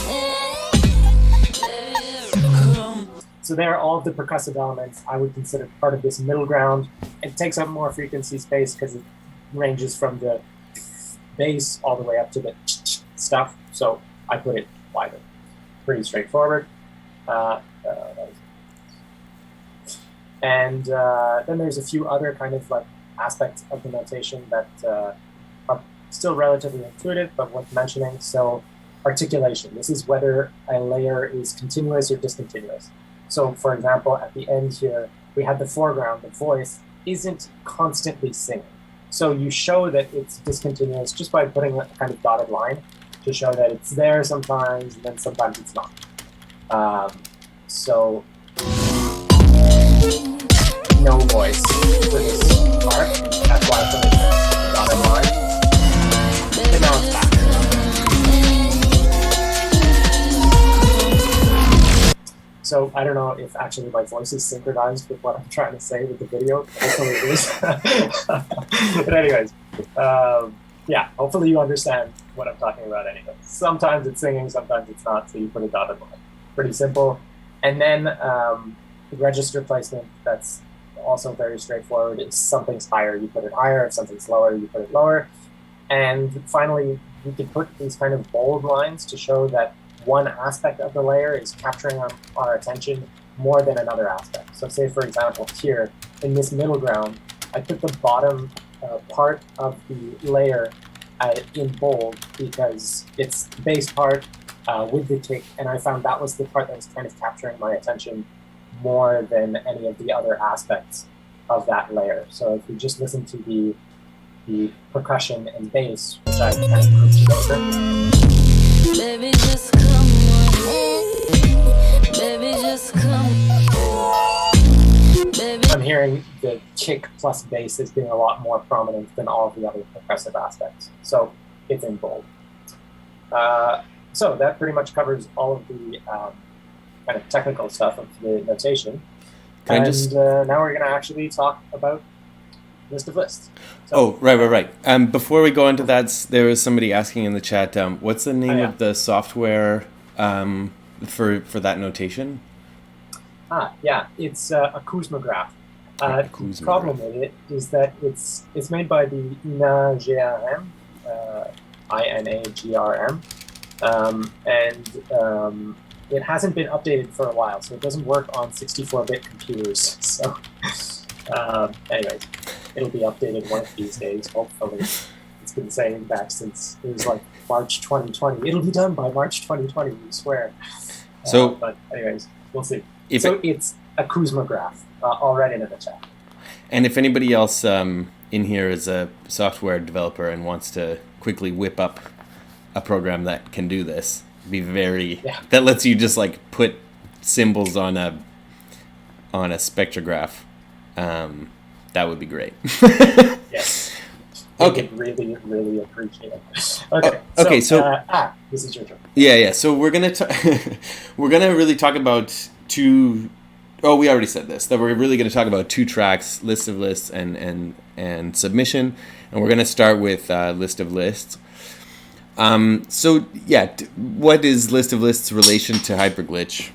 Baby, just come. So there are all of the percussive elements I would consider part of this middle ground. It takes up more frequency space because it ranges from the bass all the way up to the stuff. So I put it wider. Pretty straightforward. And then there's a few other kind of like aspects of the notation that are still relatively intuitive, but worth mentioning. So articulation. This is whether a layer is continuous or discontinuous. So for example, at the end here, we have the foreground, the voice isn't constantly singing. So you show that it's discontinuous just by putting a kind of dotted line to show that it's there sometimes, and then sometimes it's not. So no voice for this part. That's why I put it dotted line. And now it's back. So I don't know if actually my voice is synchronized with what I'm trying to say with the video. Hopefully it is. But anyways, yeah, hopefully you understand what I'm talking about anyway. Sometimes it's singing, sometimes it's not, so you put a dotted line. Pretty simple. And then register placement, that's also very straightforward. If something's higher, you put it higher. If something's lower, you put it lower. And finally, we can put these kind of bold lines to show that one aspect of the layer is capturing our attention more than another aspect. So say, for example, here in this middle ground, I put the bottom part of the layer in bold because it's the bass part with the kick, and I found that was the part that was kind of capturing my attention more than any of the other aspects of that layer. So if we just listen to the percussion and bass, which I kind of grouped together. Baby, just come on. Baby, just come. Baby. I'm hearing the kick plus bass as being a lot more prominent than all of the other percussive aspects. So it's in bold. So that pretty much covers all of the kind of technical stuff of the notation. Now we're going to actually talk about list of lists. So, right. Before we go into that, there was somebody asking in the chat, what's the name of the software for that notation? Yeah, it's a Kuzma-graph. The problem with it is that it's made by the INAGRM, INAGRM, and it hasn't been updated for a while, so it doesn't work on 64-bit computers. So, anyways, it'll be updated one of these days, hopefully. It's been saying back since it was like March 2020. It'll be done by March 2020, we swear. But anyways, we'll see. It's a Kuzma-graph, already in the chat. And if anybody else in here is a software developer and wants to quickly whip up a program that can do this, that lets you just like put symbols on a spectrograph, that would be great. Yes. Okay. Really, really appreciate it. Okay. So this is your turn. Yeah. So we're gonna really talk about two. Oh, we already said this. That we're really gonna talk about two tracks: list of lists and submission. And we're gonna start with list of lists. What is list of lists' relation to HYPERGLITCH?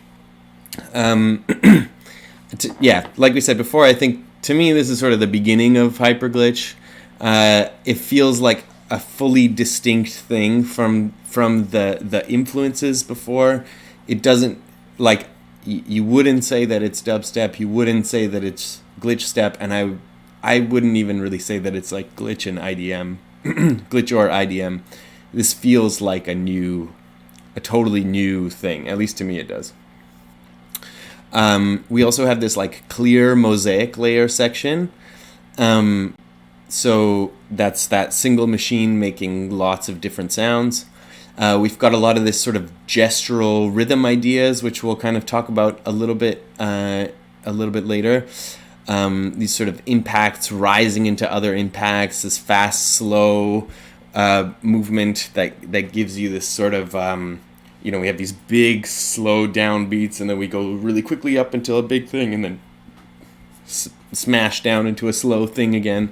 Like we said before, I think to me this is sort of the beginning of HYPERGLITCH. It feels like a fully distinct thing from the influences before. It doesn't, like, you wouldn't say that it's dubstep, you wouldn't say that it's glitch step, and I wouldn't even really say that it's like glitch and IDM, glitch or IDM. This feels like a totally new thing. At least to me it does. We also have this like clear mosaic layer section. So that's that single machine making lots of different sounds. We've got a lot of this sort of gestural rhythm ideas, which we'll kind of talk about a little bit later. these sort of impacts rising into other impacts, this fast, slow movement that gives you this sort of, we have these big, slow down beats, and then we go really quickly up until a big thing, and then smash down into a slow thing again.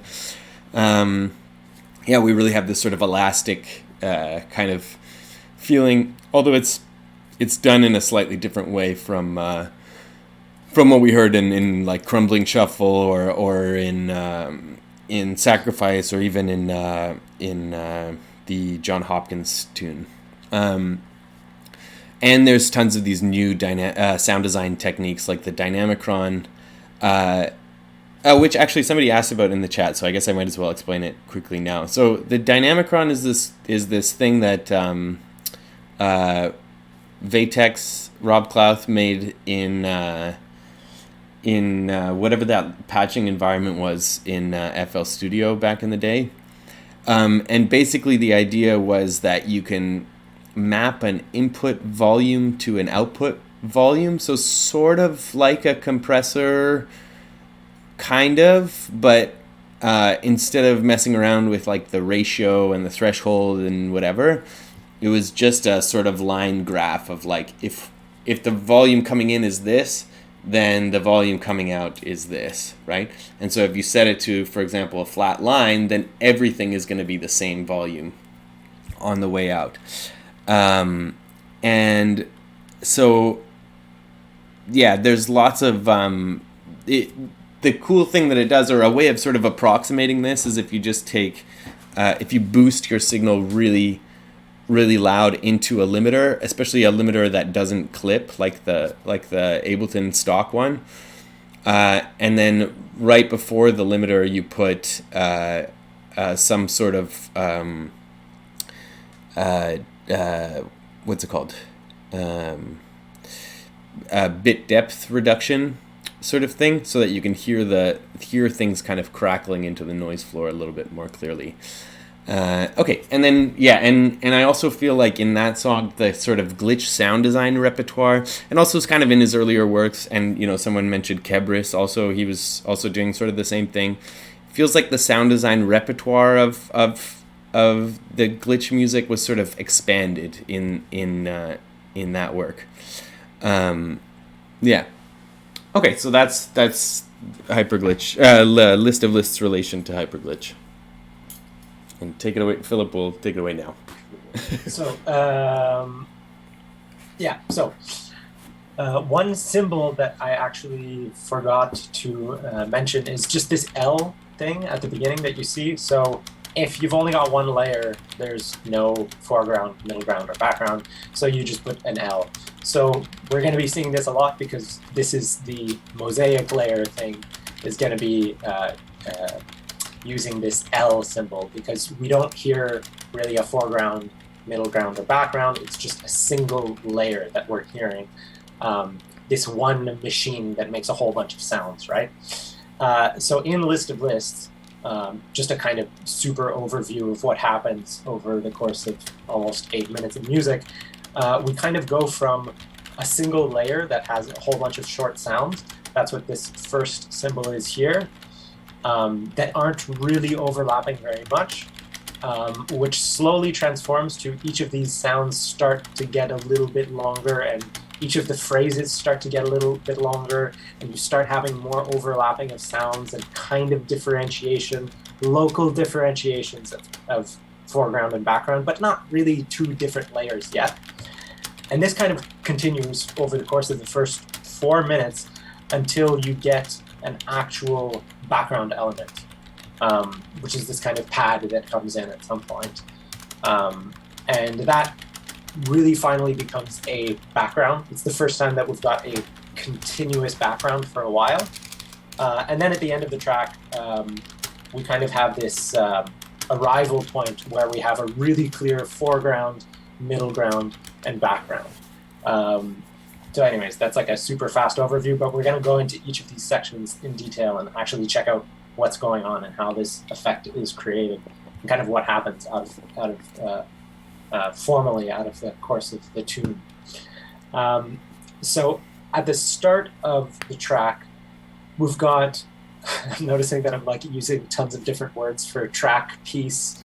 We really have this sort of elastic kind of feeling, although it's done in a slightly different way from what we heard in like Crumbling Shuffle or in Sacrifice, or even in the John Hopkins tune. And there's tons of these new sound design techniques like the Dynamicron, which actually somebody asked about in the chat, so I guess I might as well explain it quickly now. So the Dynamicron is this thing that Vatex Rob Clouth made in whatever that patching environment was in FL Studio back in the day. And basically the idea was that you can map an input volume to an output volume, so sort of like a compressor, kind of, but instead of messing around with like the ratio and the threshold and whatever, it was just a sort of line graph of like, if the volume coming in is this, then the volume coming out is this, right? And so if you set it to, for example, a flat line, then everything is going to be the same volume on the way out. And so, yeah, there's lots of... the cool thing that it does, or a way of sort of approximating this, is if you just take... if you boost your signal really, really loud into a limiter, especially a limiter that doesn't clip, like the Ableton stock one, and then right before the limiter you put some sort of... what's it called? Bit depth reduction sort of thing, so that you can hear things kind of crackling into the noise floor a little bit more clearly. Okay, and then and I also feel like in that song the sort of glitch sound design repertoire, and also it's kind of in his earlier works, and someone mentioned Kebris also, he was also doing sort of the same thing. It feels like the sound design repertoire of the glitch music was sort of expanded in that work. Okay, so that's HYPERGLITCH, list of lists relation to HYPERGLITCH. And take it away, Philip will take it away now. One symbol that I actually forgot to mention is just this L thing at the beginning that you see. So if you've only got one layer, there's no foreground, middle ground, or background, so you just put an L. So we're going to be seeing this a lot because this is the mosaic layer thing, is going to be using this L symbol, because we don't hear really a foreground, middle ground, or background. It's just a single layer that we're hearing. This one machine that makes a whole bunch of sounds, right? So in List of Lists, just a kind of super overview of what happens over the course of almost 8 minutes of music, we kind of go from a single layer that has a whole bunch of short sounds. That's what this first symbol is here, that aren't really overlapping very much, which slowly transforms to each of these sounds start to get a little bit longer, and each of the phrases start to get a little bit longer, and you start having more overlapping of sounds and kind of differentiation, local differentiations of foreground and background, but not really two different layers yet. And this kind of continues over the course of the first 4 minutes until you get an actual background element, which is this kind of pad that comes in at some point. And that really finally becomes a background. It's the first time that we've got a continuous background for a while. And then at the end of the track, we kind of have this arrival point where we have a really clear foreground, middle ground, and background. So anyways, that's like a super fast overview, but we're going to go into each of these sections in detail and actually check out what's going on and how this effect is created, and kind of what happens formally out of the course of the tune. So at the start of the track, we've got I'm noticing that I'm like using tons of different words for track, piece,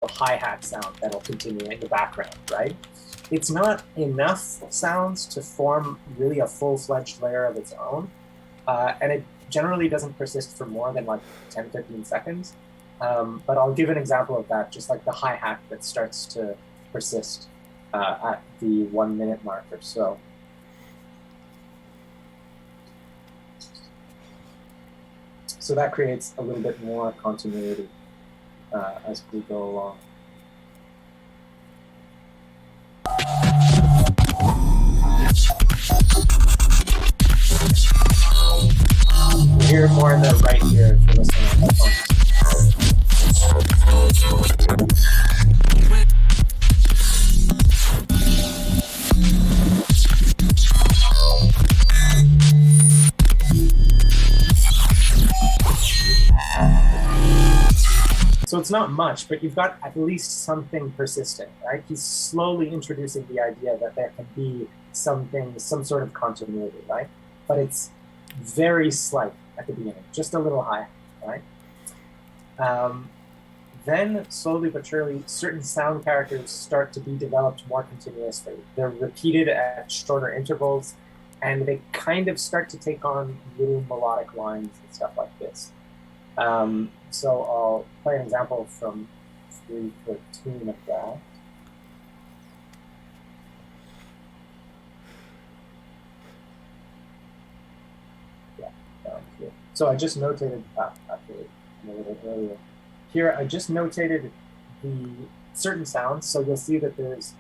hi-hat sound that'll continue in the background, right? It's not enough sounds to form really a full-fledged layer of its own, and it generally doesn't persist for more than like 10, 15 seconds. But I'll give an example of that, just like the hi-hat that starts to persist at the 1 minute mark or so. So that creates a little bit more continuity as we go along. You hear more in the right here if you're listening on the phone. So it's not much, but you've got at least something persisting, right? He's slowly introducing the idea that there can be something, some sort of continuity, right? But it's very slight at the beginning, just a little high, right? Then slowly but surely, certain sound characters start to be developed more continuously. They're repeated at shorter intervals, and they kind of start to take on little melodic lines and stuff like this. So I'll play an example from 3:13 of that. Yeah, down here. So I just notated, actually, a little earlier. Here, I just notated the certain sounds. So you'll see that there's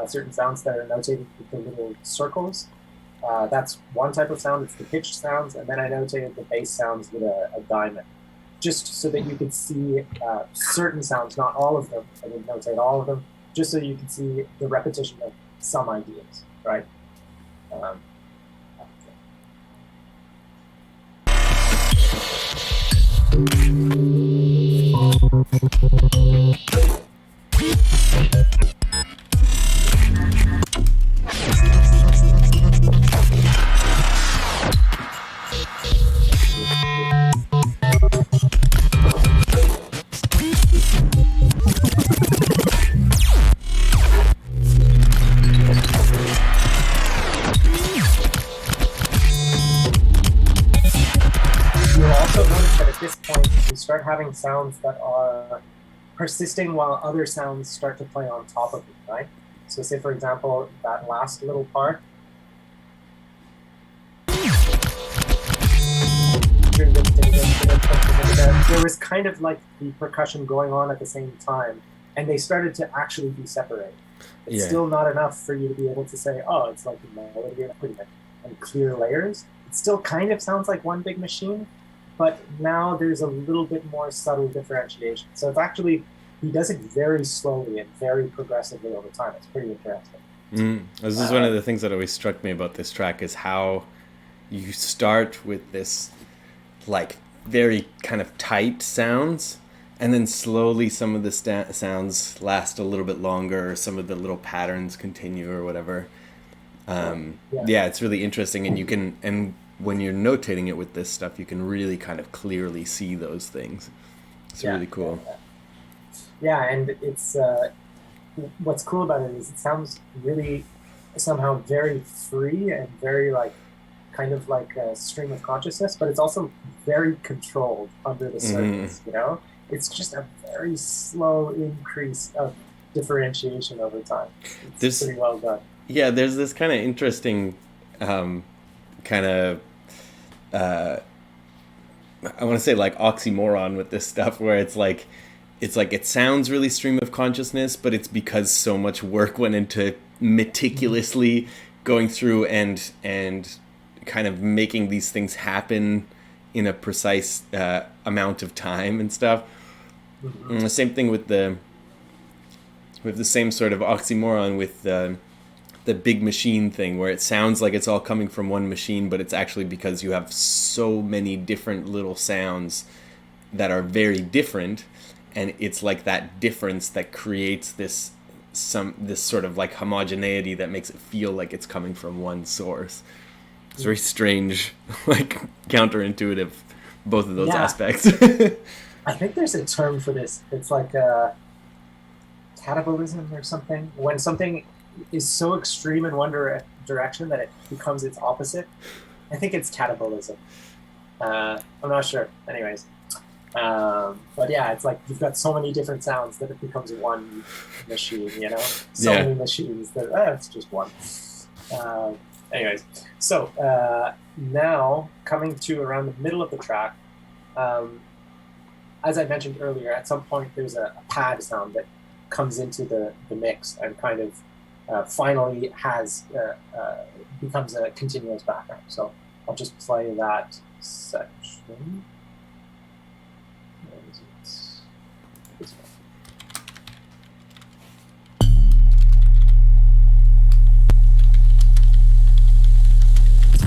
certain sounds that are notated with the little circles. That's one type of sound, it's the pitched sounds. And then I notated the bass sounds with a diamond, just so that you could see certain sounds, not all of them. I didn't notate all of them, just so you can see the repetition of some ideas, right? Start having sounds that are persisting while other sounds start to play on top of it, right? So say, for example, that last little part. There was kind of like the percussion going on at the same time, and they started to actually be separated. It's still not enough for you to be able to say, oh, it's like a melody and clear layers. It still kind of sounds like one big machine, but now there's a little bit more subtle differentiation. So it's actually, he does it very slowly and very progressively over time. It's pretty interesting. This is one of the things that always struck me about this track, is how you start with this like very kind of tight sounds, and then slowly some of the sounds last a little bit longer, or some of the little patterns continue or whatever. It's really interesting, and you can, and when you're notating it with this stuff, you can really kind of clearly see those things. It's really cool. Yeah, and it's what's cool about it is it sounds really somehow very free and very like kind of like a stream of consciousness, but it's also very controlled under the surface. You know, it's just a very slow increase of differentiation over time. It's pretty well done. Yeah, there's this kind of interesting kind of I want to say like oxymoron with this stuff, where it's like it sounds really stream of consciousness, but it's because so much work went into meticulously going through and kind of making these things happen in a precise amount of time and stuff. And the same thing with the same sort of oxymoron with the big machine thing, where it sounds like it's all coming from one machine, but it's actually because you have so many different little sounds that are very different, and it's like that difference that creates this sort of like homogeneity that makes it feel like it's coming from one source. It's very strange, like counterintuitive, both of those aspects. I think there's a term for this. It's like catabolism or something. When something is so extreme in one direction that it becomes its opposite. I think it's catabolism. I'm not sure. Anyways. But yeah, it's like you've got so many different sounds that it becomes one machine, you know? So many machines that it's just one. Anyways, so now coming to around the middle of the track, as I mentioned earlier, at some point there's a pad sound that comes into the mix and kind of finally becomes a continuous background. So I'll just play that section.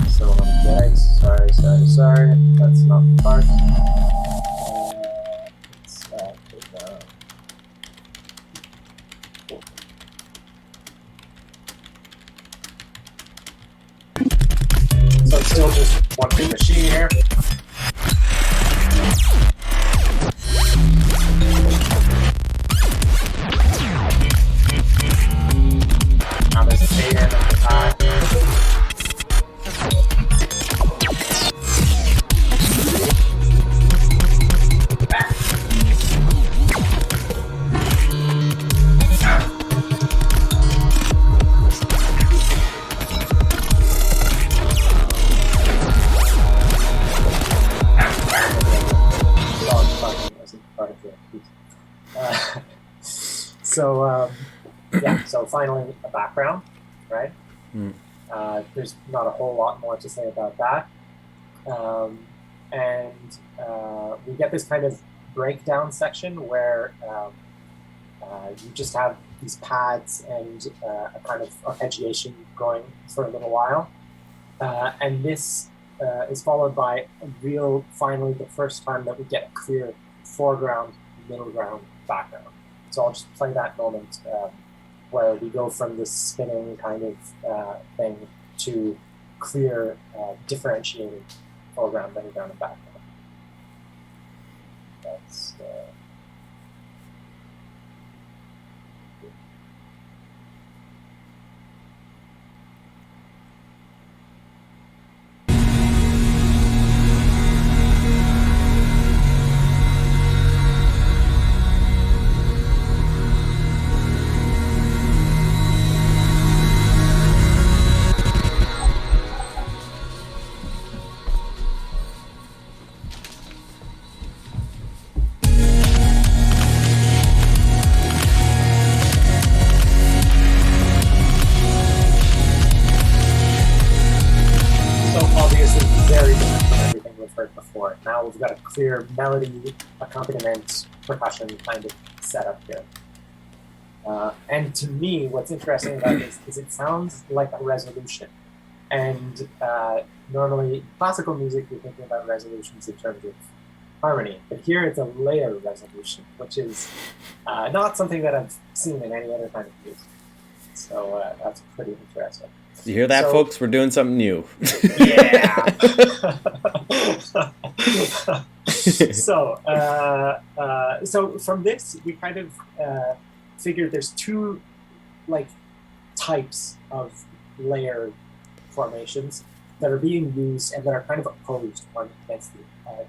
So okay, sorry, that's not the part. So it's still just one big machine here. Now there's a fader and a guitar. So finally a background, right? There's not a whole lot more to say about that. We get this kind of breakdown section where you just have these pads and a kind of arpeggiation going for a little while. And this is followed by finally the first time that we get a clear foreground, middle ground, background. So I'll just play that moment where we go from this spinning kind of thing to clear, differentiated foreground, middle ground, and background. That's now we've got a clear melody, accompaniment, percussion kind of setup here. And to me, what's interesting about this is it sounds like a resolution. And normally, classical music, you're thinking about resolutions in terms of harmony. But here it's a layer resolution, which is not something that I've seen in any other kind of music. So that's pretty interesting. You hear that, folks? We're doing something new. Yeah. So from this, we kind of figured there's two types of layer formations that are being used and that are kind of opposed one against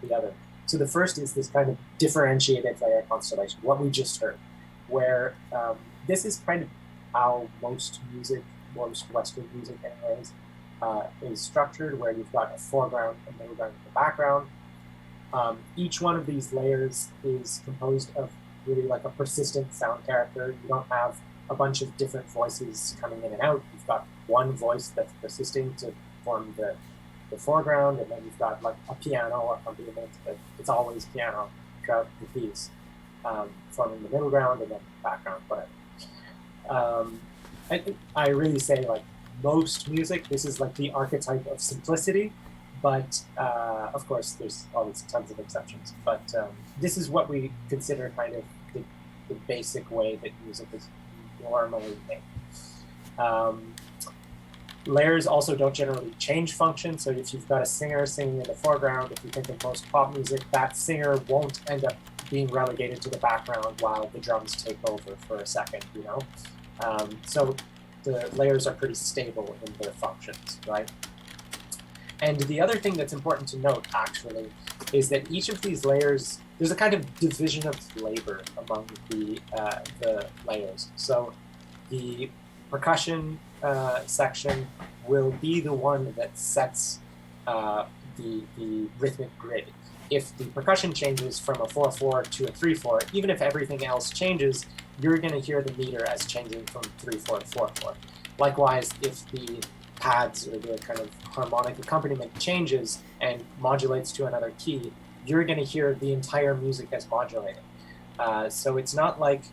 the other. So the first is this kind of differentiated layer constellation, what we just heard, where this is kind of how most Western music anyways, is structured, where you've got a foreground, a middle ground, and a background. Each one of these layers is composed of really like a persistent sound character. You don't have a bunch of different voices coming in and out. You've got one voice that's persisting to form the foreground, and then you've got like a piano accompaniment, but it's always piano throughout the piece, forming the middle ground and then background, whatever. I really say like most music, this is like the archetype of simplicity, but of course there's always tons of exceptions. But this is what we consider kind of the basic way that music is normally made. Layers also don't generally change function, so if you've got a singer singing in the foreground, if you think of most pop music, that singer won't end up being relegated to the background while the drums take over for a second, you know? So the layers are pretty stable in their functions, right? And the other thing that's important to note, actually, is that each of these layers, there's a kind of division of labor among the layers. So the percussion section will be the one that sets the rhythmic grid. If the percussion changes from a 4/4 to a 3/4, even if everything else changes, you're going to hear the meter as changing from 3/4 to 4/4. Likewise, if the pads or the kind of harmonic accompaniment changes and modulates to another key, you're going to hear the entire music as modulated. So it's not like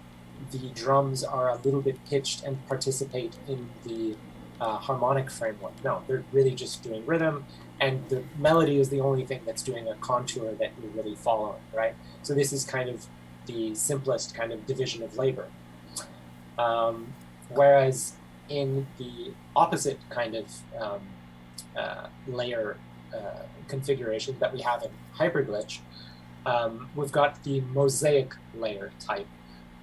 the drums are a little bit pitched and participate in the harmonic framework. No, they're really just doing rhythm, and the melody is the only thing that's doing a contour that you're really following, right? So this is kind of the simplest kind of division of labor. Whereas in the opposite kind of layer configuration that we have in HYPERGLITCH, we've got the mosaic layer type,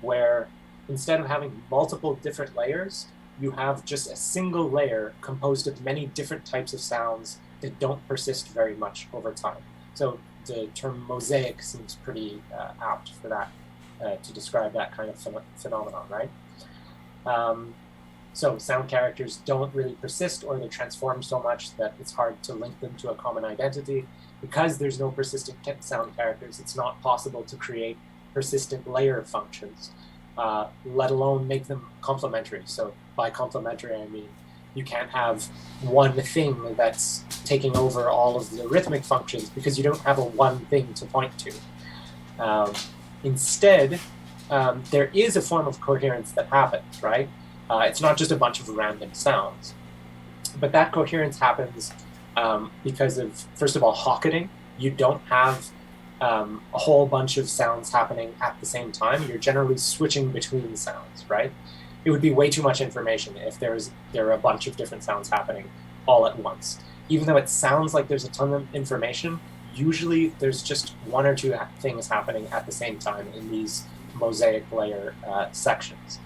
where instead of having multiple different layers, you have just a single layer composed of many different types of sounds that don't persist very much over time. So the term mosaic seems pretty apt for that, to describe that kind of phenomenon, right? So sound characters don't really persist, or they transform so much that it's hard to link them to a common identity. Because there's no persistent sound characters, it's not possible to create persistent layer functions, let alone make them complementary. So by complementary, I mean you can't have one thing that's taking over all of the rhythmic functions because you don't have a one thing to point to. Instead, there is a form of coherence that happens, right? It's not just a bunch of random sounds. But that coherence happens because of, first of all, hocketing. You don't have a whole bunch of sounds happening at the same time. You're generally switching between sounds, right? It would be way too much information if there are a bunch of different sounds happening all at once. Even though it sounds like there's a ton of information, usually there's just one or two things happening at the same time in these mosaic layer sections.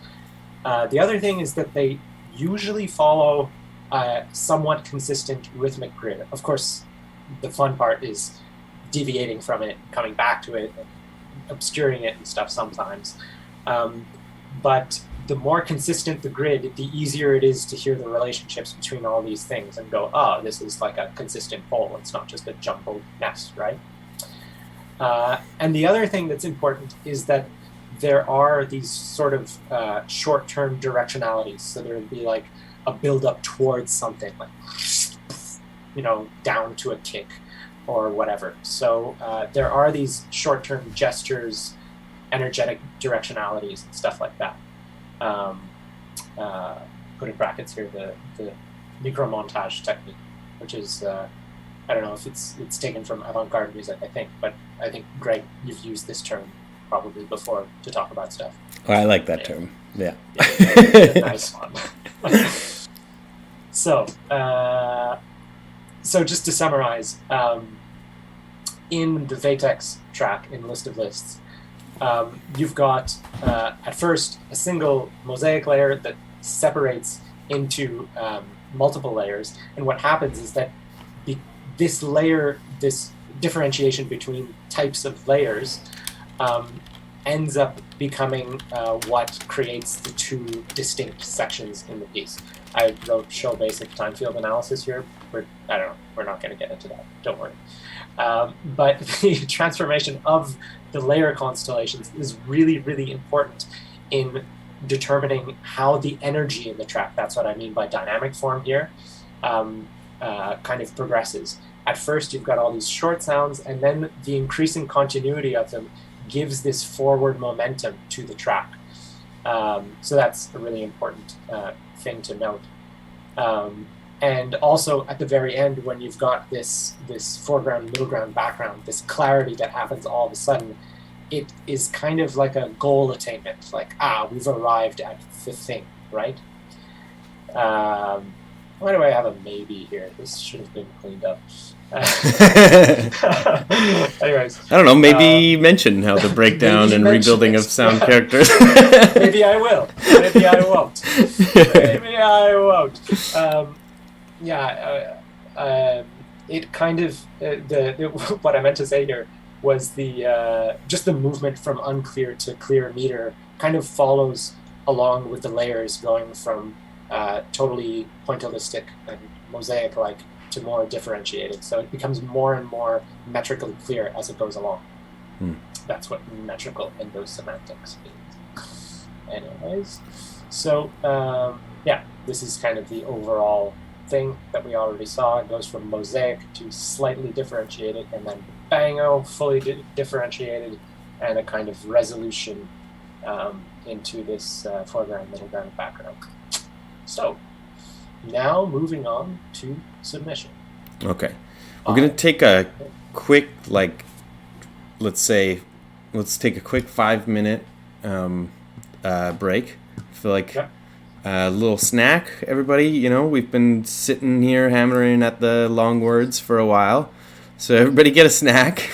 The other thing is that they usually follow a somewhat consistent rhythmic grid. Of course, the fun part is deviating from it, coming back to it, and obscuring it and stuff sometimes. But the more consistent the grid, the easier it is to hear the relationships between all these things and go, oh, this is like a consistent whole. It's not just a jumbled mess, right? And the other thing that's important is that there are these sort of short-term directionalities. So there would be like a build-up towards something, like, you know, down to a kick or whatever. So there are these short-term gestures, energetic directionalities, and stuff like that. Put in brackets here the micromontage technique, which is I don't know if it's taken from avant-garde music, I think, but I think, Greg, you've used this term probably before to talk about stuff. Oh, I like that term. Yeah. Nice one. So just to summarize, in the Vatex track in List of Lists, you've got at first a single mosaic layer that separates into multiple layers, and what happens is that this differentiation between types of layers ends up becoming what creates the two distinct sections in the piece. I wrote show basic time field analysis here. I don't know, we're not going to get into that, don't worry. But the transformation of the layer constellations is really, really important in determining how the energy in the track, that's what I mean by dynamic form here, kind of progresses. At first, you've got all these short sounds, and then the increasing continuity of them gives this forward momentum to the track. So that's a really important thing to note. And also at the very end, when you've got this foreground, middle ground, background, this clarity that happens all of a sudden, it is kind of like a goal attainment, like, we've arrived at the thing, right? Why do I have a maybe here? This should have been cleaned up. Anyways. I don't know, maybe mention how the breakdown and rebuilding of sound characters. Maybe I will. Maybe I won't. Maybe I won't. It kind of, what I meant to say here was just the movement from unclear to clear meter kind of follows along with the layers going from totally pointillistic and mosaic-like to more differentiated. So it becomes more and more metrically clear as it goes along. That's what metrical endosemantics means. Anyways, so this is kind of the overall thing that we already saw. It goes from mosaic to slightly differentiated, and then bango, fully differentiated, and a kind of resolution into this foreground, middle ground, background. So now moving on to submission. Okay. We're going to take a quick, let's take a quick 5-minute break. I feel like a little snack, everybody. We've been sitting here hammering at the long words for a while. So everybody get a snack.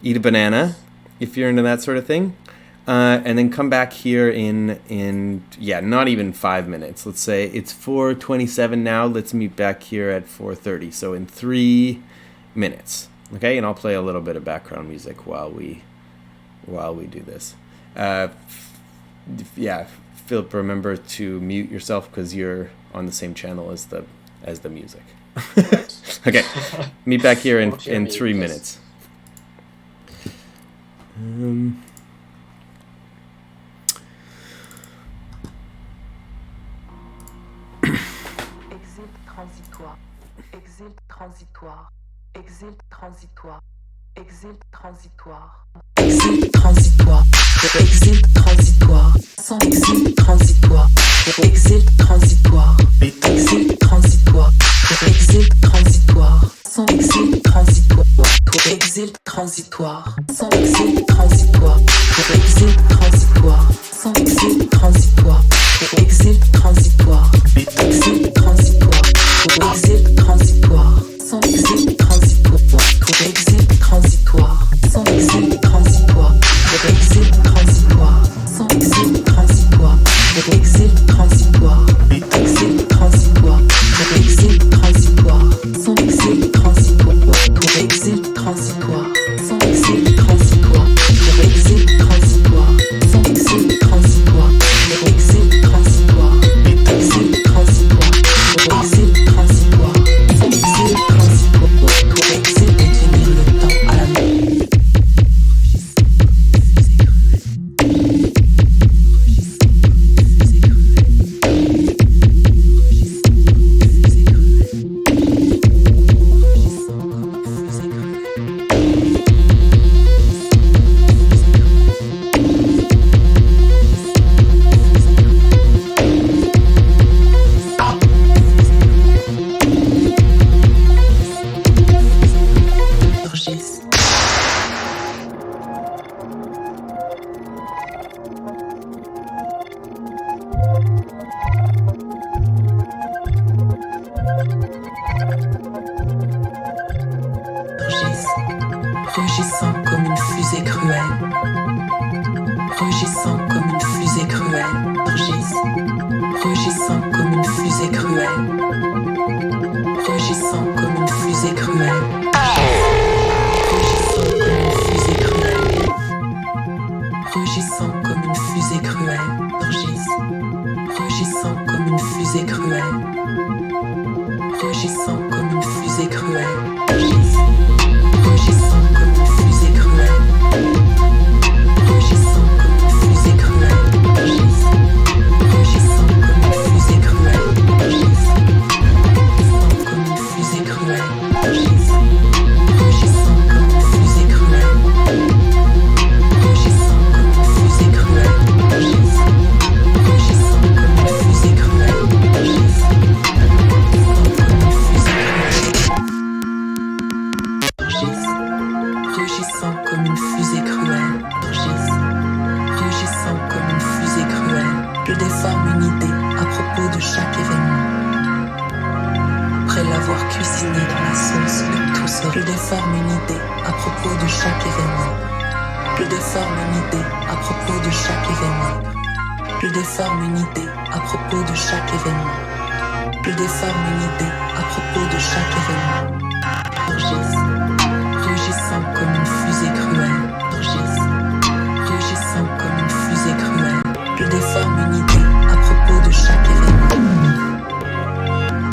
Eat a banana if you're into that sort of thing. And then come back here in not even 5 minutes. Let's say it's 4:27 now. Let's meet back here at 4:30. So in 3 minutes, okay. And I'll play a little bit of background music while we do this. Philip, remember to mute yourself because you're on the same channel as the music. Okay, meet back here in 3 minutes. Exil transitoire, exil transitoire, exil transitoire, exil transitoire, exil transitoire, sans exil transitoire, exil transitoire, exil transitoire, exil transitoire, sans exil transitoire, exil transitoire, sans exil transitoire, exil transitoire, sans exil transitoire, exil transitoire, exil transitoire, exil transitoire, sans exil transitoire, exil transitoire, sans exil transitoire, exil transitoire, sans exil transitoire, exil transitoire, exil transitoire, exil transitoire, sans exil transitoire, exil transitoire, sans exil transitoire, exil transitoire, sans exil transitoire, exil transitoire, exil transitoire, exil transitoire, sans exil transitoire, exil et tenir le temps à la main. Rugissant comme une fusée cruelle, rugissant comme une fusée cruelle, rugissant comme une fusée cruelle, rugissant comme une fusée cruelle, rugissant comme une fusée cruelle, rugissant comme une fusée cruelle, rugissant comme une fusée cruelle, rugissant comme une fusée cruelle, rugissant comme une fusée cruelle, rugissant comme une fusée cruelle, comme une fusée cruelle, rugissant comme une fusée cruelle, rugissant comme une fusée cruelle, rugissant comme une fusée cruelle, rugissant comme une fusée cruelle, rugissant comme une fusée cruelle, je déforme une idée à propos de chaque événement. Après l'avoir cuisiné dans la sauce, le tout se je déforme une idée à propos de chaque événement. Je déforme une idée à propos de chaque événement. Je déforme une idée à propos de chaque événement. Je déforme une idée à propos de chaque événement. Rugissant comme une fusée cruelle. Rugissant comme une fusée cruelle. Je déforme une idée à propos de chaque événement.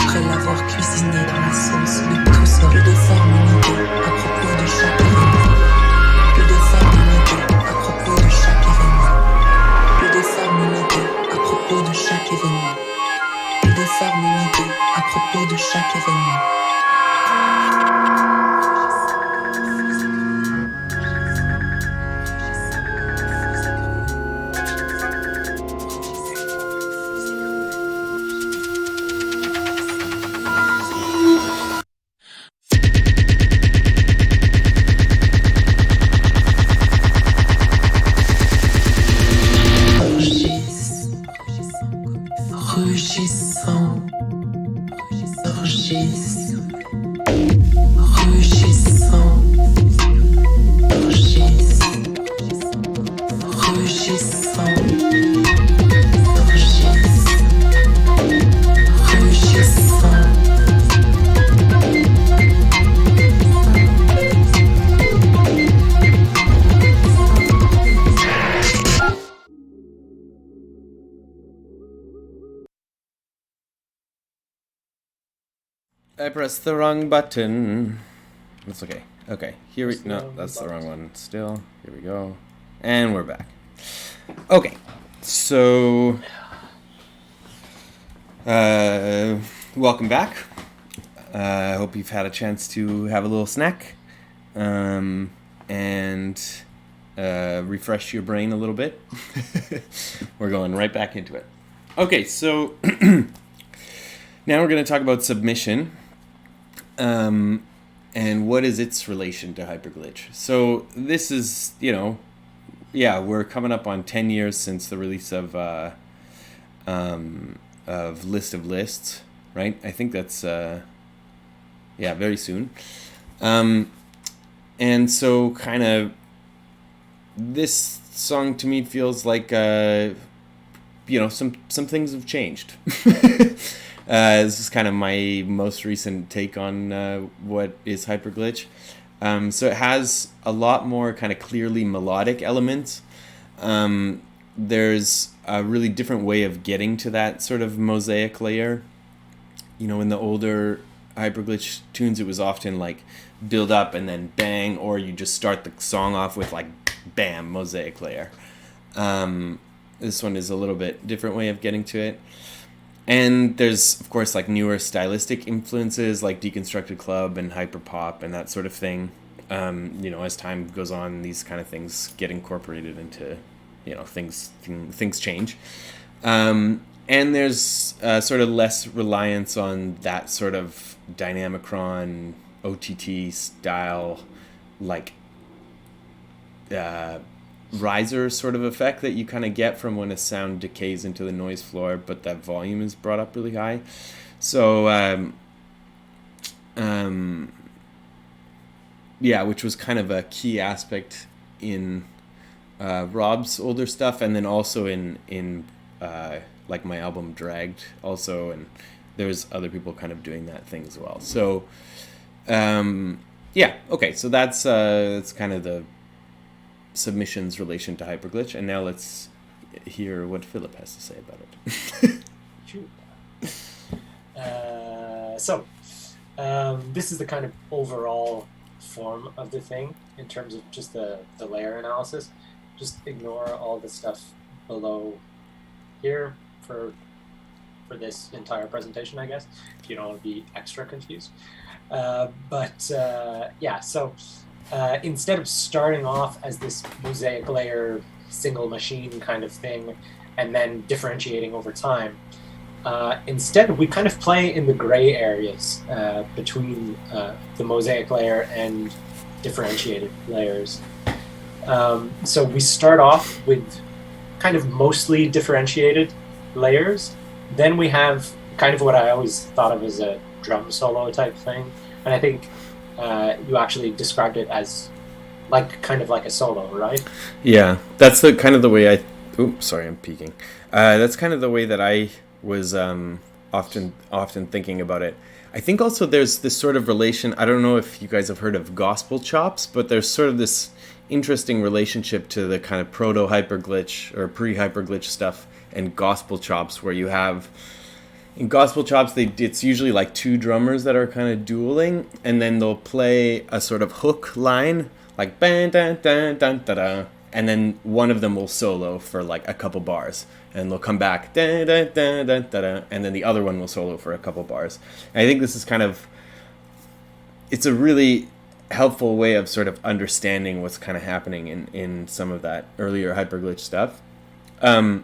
Après l'avoir cuisiné dans la sauce, le tout se je déforme une idée à propos de chaque événement. Je déforme une idée à propos de chaque événement. Je déforme une idée à propos de chaque événement. Je déforme une idée à propos de chaque événement. I pressed the wrong button. That's okay. Okay, here we... No, that's the wrong one still. Here we go. And we're back. Okay, so... welcome back. I hope you've had a chance to have a little snack. And refresh your brain a little bit. We're going right back into it. Okay, so... now we're going to talk about submission. And what is its relation to HYPERGLITCH? So this is, we're coming up on 10 years since the release of List of Lists, right? I think that's, very soon. And so kind of this song to me feels like, some things have changed. This is kind of my most recent take on what is HYPERGLITCH. So it has a lot more kind of clearly melodic elements. There's a really different way of getting to that sort of mosaic layer. In the older HYPERGLITCH tunes, it was often like build up and then bang, or you just start the song off with like bam, mosaic layer. This one is a little bit different way of getting to it. And there's, of course, like newer stylistic influences like Deconstructed Club and hyperpop and that sort of thing. As time goes on, these kind of things get incorporated into, things change. And there's sort of less reliance on that sort of Dynamicron, OTT style, like riser sort of effect that you kind of get from when a sound decays into the noise floor, but that volume is brought up really high. So, which was kind of a key aspect in Rob's older stuff, and then also in like my album Dragged also, and there's other people kind of doing that thing as well. So, okay, so that's kind of the submission's relation to HYPERGLITCH, and now let's hear what Philippe has to say about it. This is the kind of overall form of the thing in terms of just the layer analysis. Just ignore all the stuff below here for this entire presentation, I guess, if you don't want to be extra confused. Instead of starting off as this mosaic layer single machine kind of thing and then differentiating over time, instead we kind of play in the gray areas between the mosaic layer and differentiated layers. So we start off with kind of mostly differentiated layers. Then we have kind of what I always thought of as a drum solo type thing. And I think you actually described it as kind of like a solo, right? Yeah, that's the kind of the way I. Oops, sorry, I'm peeking. That's kind of the way that I was often thinking about it. I think also there's this sort of relation. I don't know if you guys have heard of gospel chops, but there's sort of this interesting relationship to the kind of proto-hyperglitch or pre-hyperglitch stuff and gospel chops, where you have in gospel chops it's usually like two drummers that are kind of dueling, and then they'll play a sort of hook line like ban dan dan dan da da, and then one of them will solo for like a couple bars, and they'll come back dan dan dan dan da da, and then the other one will solo for a couple bars. And I think this is kind of, it's a really helpful way of sort of understanding what's kind of happening in some of that earlier hyperglitch stuff. And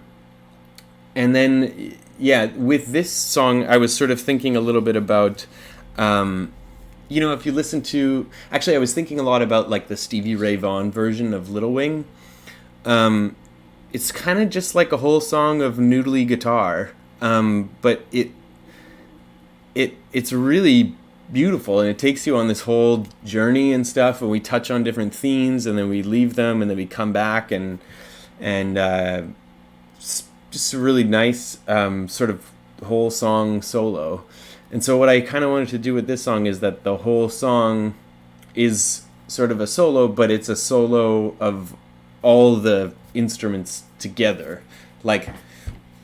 then, yeah, with this song, I was sort of thinking a little bit about, if you listen to, actually, I was thinking a lot about like the Stevie Ray Vaughan version of Little Wing. It's kind of just like a whole song of noodly guitar, but it's really beautiful, and it takes you on this whole journey and stuff, and we touch on different themes, and then we leave them, and then we come back, and just a really nice sort of whole song solo. And so what I kind of wanted to do with this song is that the whole song is sort of a solo, but it's a solo of all the instruments together. Like,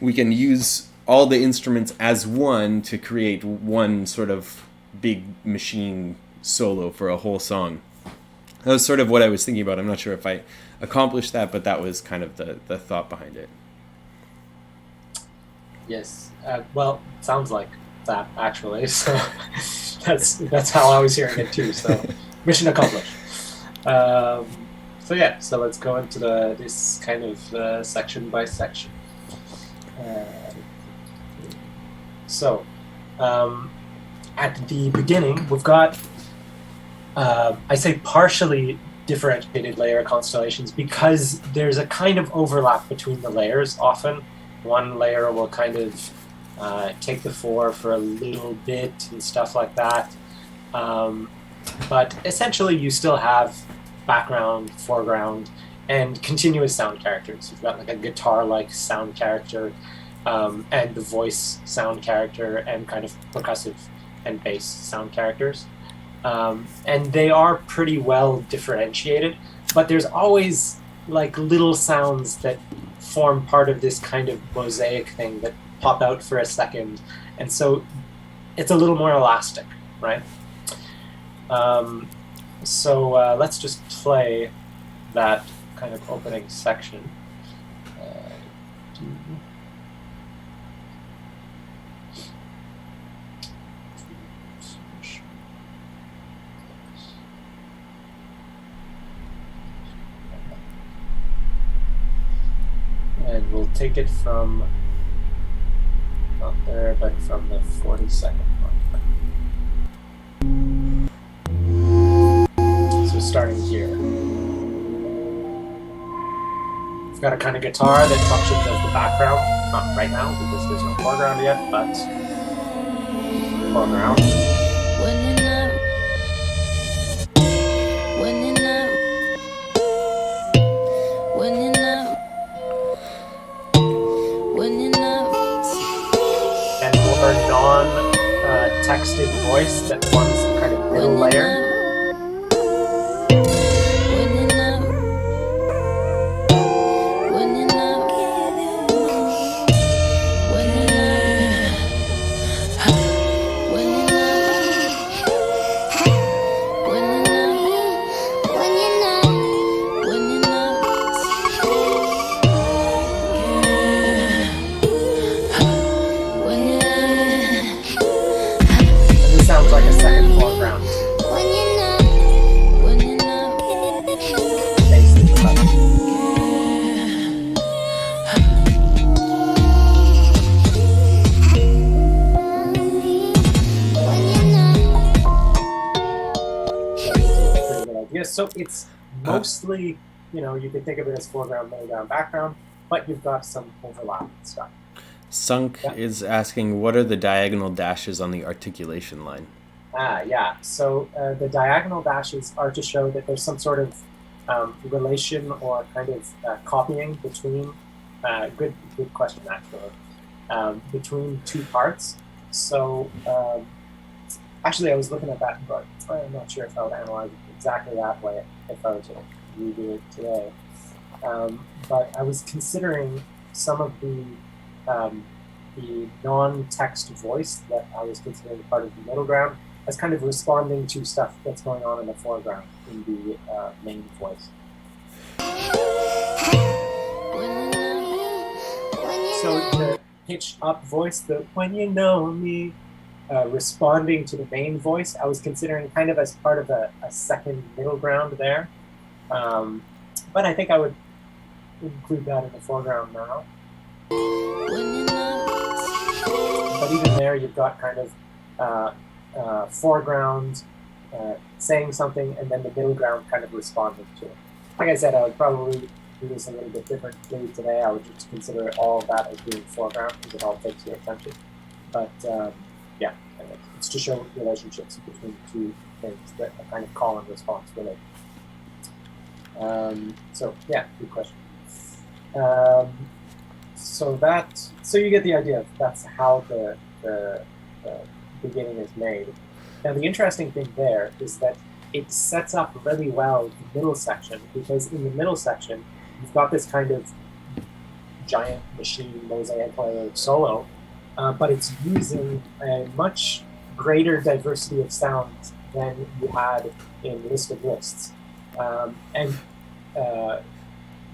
we can use all the instruments as one to create one sort of big machine solo for a whole song. That was sort of what I was thinking about. I'm not sure if I accomplished that, but that was kind of the thought behind it. Yes. Well, it sounds like that, actually. So that's how I was hearing it too. So mission accomplished. So let's go into this kind of section by section. At the beginning, we've got, I say partially differentiated layer constellations because there's a kind of overlap between the layers often. One layer will kind of take the fore for a little bit and stuff like that. But essentially you still have background, foreground, and continuous sound characters. You've got like a guitar-like sound character, and the voice sound character, and kind of percussive and bass sound characters. And they are pretty well differentiated, but there's always like little sounds that form part of this kind of mosaic thing that pop out for a second, and so it's a little more elastic, right? Let's just play that kind of opening section. And we'll take it from, not there, but from the 42nd mark. So starting here. We've got a kind of guitar that functions as the background. Not right now, because there's no foreground yet, but foreground. Non-texted voice that forms some kind of middle layer. So it's mostly, you can think of it as foreground, middle ground, background, but you've got some overlap and stuff. Sunk is asking, what are the diagonal dashes on the articulation line? Yeah. So the diagonal dashes are to show that there's some sort of relation or kind of copying between, good question actually, between two parts. So actually I was looking at that, but I'm not sure if I would analyze it exactly that way if I were to redo it today. But I was considering some of the non-text voice that I was considering part of the middle ground as kind of responding to stuff that's going on in the foreground in the main voice. So the pitch up voice, the when you know me, responding to the main voice, I was considering kind of as part of a second middle ground there. But I think I would include that in the foreground now. But even there, you've got kind of foreground saying something, and then the middle ground kind of responding to it. Like I said, I would probably do this a little bit differently today. I would just consider all of that as being foreground because it all takes your attention. But yeah, it's to show relationships between the two things that are kind of call and response related. So yeah, good question. So you get the idea. That's how the beginning is made. Now the interesting thing there is that it sets up really well the middle section, because in the middle section you've got this kind of giant machine mosaic layer solo, but it's using a much greater diversity of sounds than you had in List of Lists. And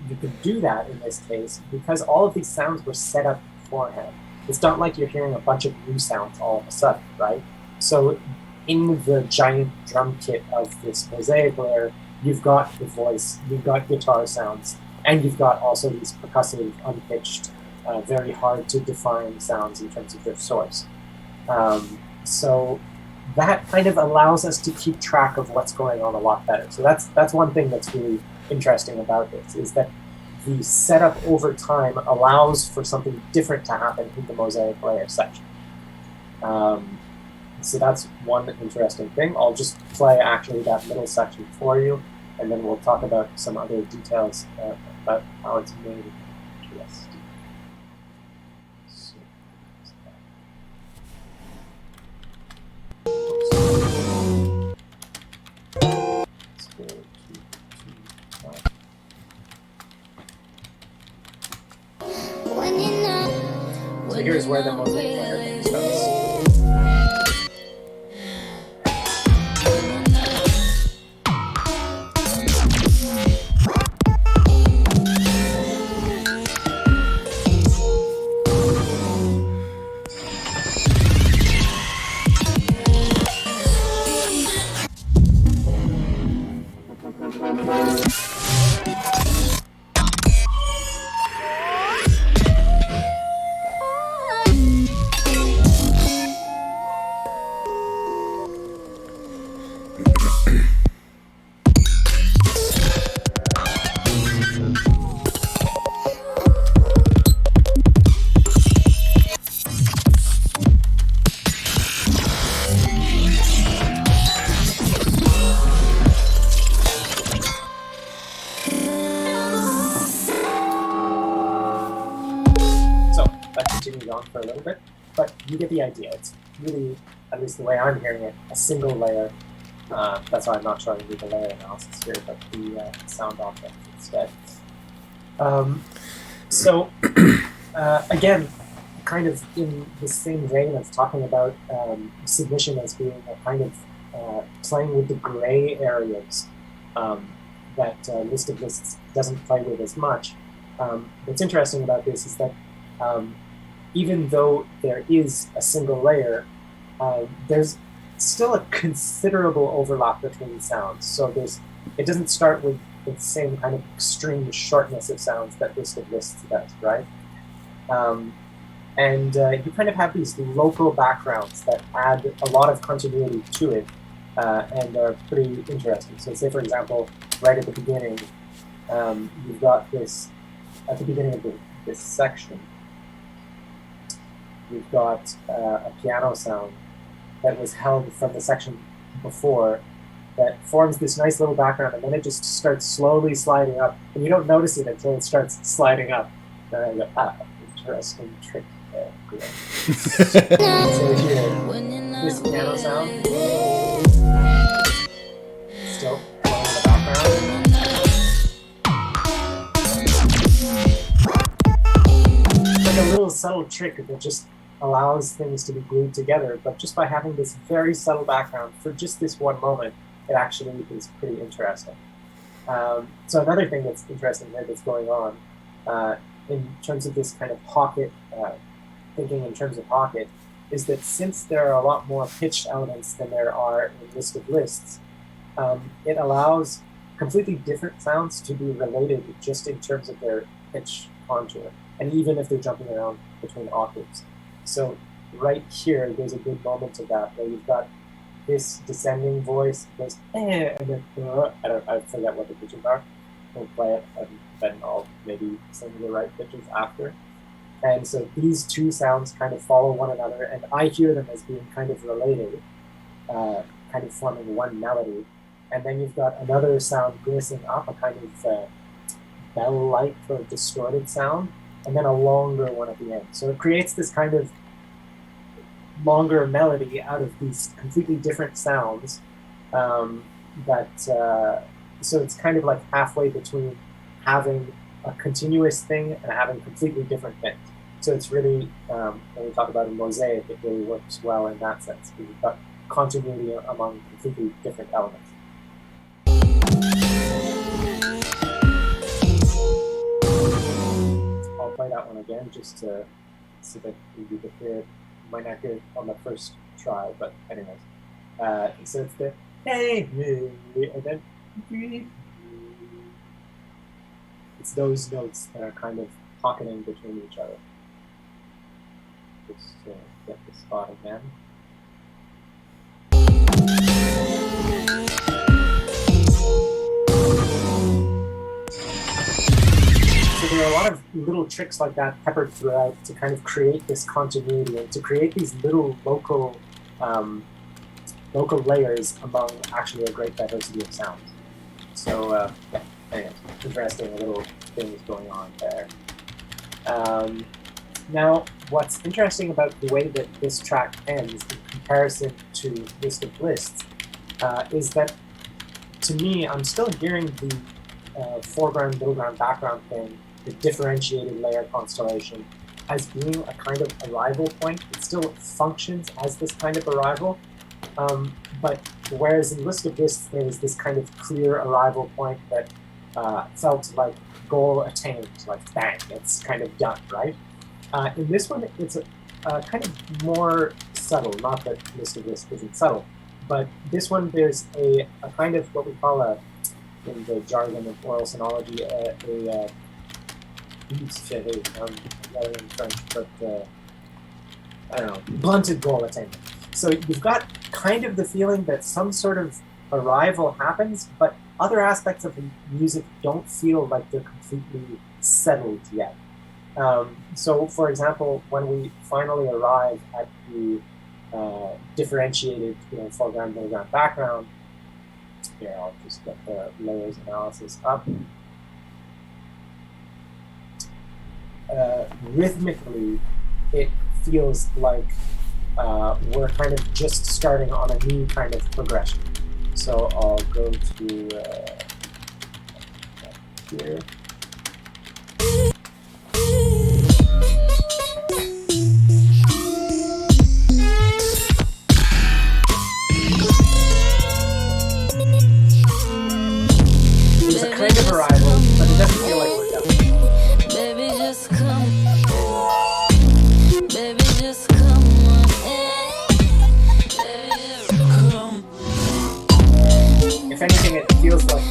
you can do that in this case because all of these sounds were set up beforehand. It's not like you're hearing a bunch of new sounds all of a sudden, right? So in the giant drum kit of this mosaic layer, you've got the voice, you've got guitar sounds, and you've got also these percussive, unpitched, very hard to define sounds in terms of their source. So that kind of allows us to keep track of what's going on a lot better. So that's one thing that's really interesting about this, is that the setup over time allows for something different to happen in the mosaic layer section. So that's one interesting thing. I'll just play actually that middle section for you, and then we'll talk about some other details about how it's made. Yes. So here's where the mosaic layer starts. For a little bit, but you get the idea. It's really, at least the way I'm hearing it, a single layer. That's why I'm not showing you the layer analysis here, but the sound object instead. So again, kind of in the same vein of talking about submission as being a kind of playing with the gray areas that List of Lists doesn't play with as much. What's interesting about this is that even though there is a single layer, there's still a considerable overlap between sounds. So it doesn't start with the same kind of extreme shortness of sounds that List of Lists does, right? And you kind of have these local backgrounds that add a lot of continuity to it and are pretty interesting. So say, for example, right at the beginning, you've got this, at the beginning of this section, we've got a piano sound that was held from the section before that forms this nice little background, and then it just starts slowly sliding up, and you don't notice it until it starts sliding up. Then I go, interesting trick there. So here, this piano sound still playing in the background. It's like a little subtle trick that just allows things to be glued together, but just by having this very subtle background for just this one moment, it actually is pretty interesting. So another thing that's interesting here that's going on in terms of this kind of pocket, thinking in terms of pocket, is that since there are a lot more pitched elements than there are in list of lists, it allows completely different sounds to be related just in terms of their pitch contour, and even if they're jumping around between octaves. So right here, there's a good moment of that where you've got this descending voice goes and then I forget what the pitches are. We'll play it and then I'll maybe sing the right pitches after. And so these two sounds kind of follow one another, and I hear them as being kind of related, kind of forming one melody. And then you've got another sound glissing up, a kind of bell-like or distorted sound, and then a longer one at the end. So it creates this kind of longer melody out of these completely different sounds so it's kind of like halfway between having a continuous thing and having completely different things. So it's really, when we talk about a mosaic, it really works well in that sense, because you've got continuity among completely different elements. I'll play that one again just to so that you could hear it. You might not hear it on the first try, but anyways. So it's the hey, and then it's those notes that are kind of pocketing between each other. Just get the spot again. So there are a lot of little tricks like that peppered throughout to kind of create this continuity and to create these little local layers among actually a great diversity of sounds. So yeah, anyways, interesting little things going on there. Now, what's interesting about the way that this track ends in comparison to List of Lists is that, to me, I'm still hearing the foreground, middle ground, background thing, the differentiated layer constellation, as being a kind of arrival point. It still functions as this kind of arrival, but whereas in List of Lists there was this kind of clear arrival point that felt like goal attained, like bang, it's kind of done, right? In this one, it's a kind of more subtle. Not that List of Lists isn't subtle, but this one there's a kind of what we call in the jargon of Aural Sonology, rather than French, but I don't know, blunted goal attainment. So you've got kind of the feeling that some sort of arrival happens, but other aspects of the music don't feel like they're completely settled yet. So, for example, when we finally arrive at the differentiated, foreground, middle ground, background, here I'll just get the layers analysis up. Rhythmically, it feels like we're kind of just starting on a new kind of progression. So I'll go to here. There's a kind of arrival, but it doesn't feel like we're done. Baby, just come. Baby, just come on in. Baby, just come. If anything, it feels like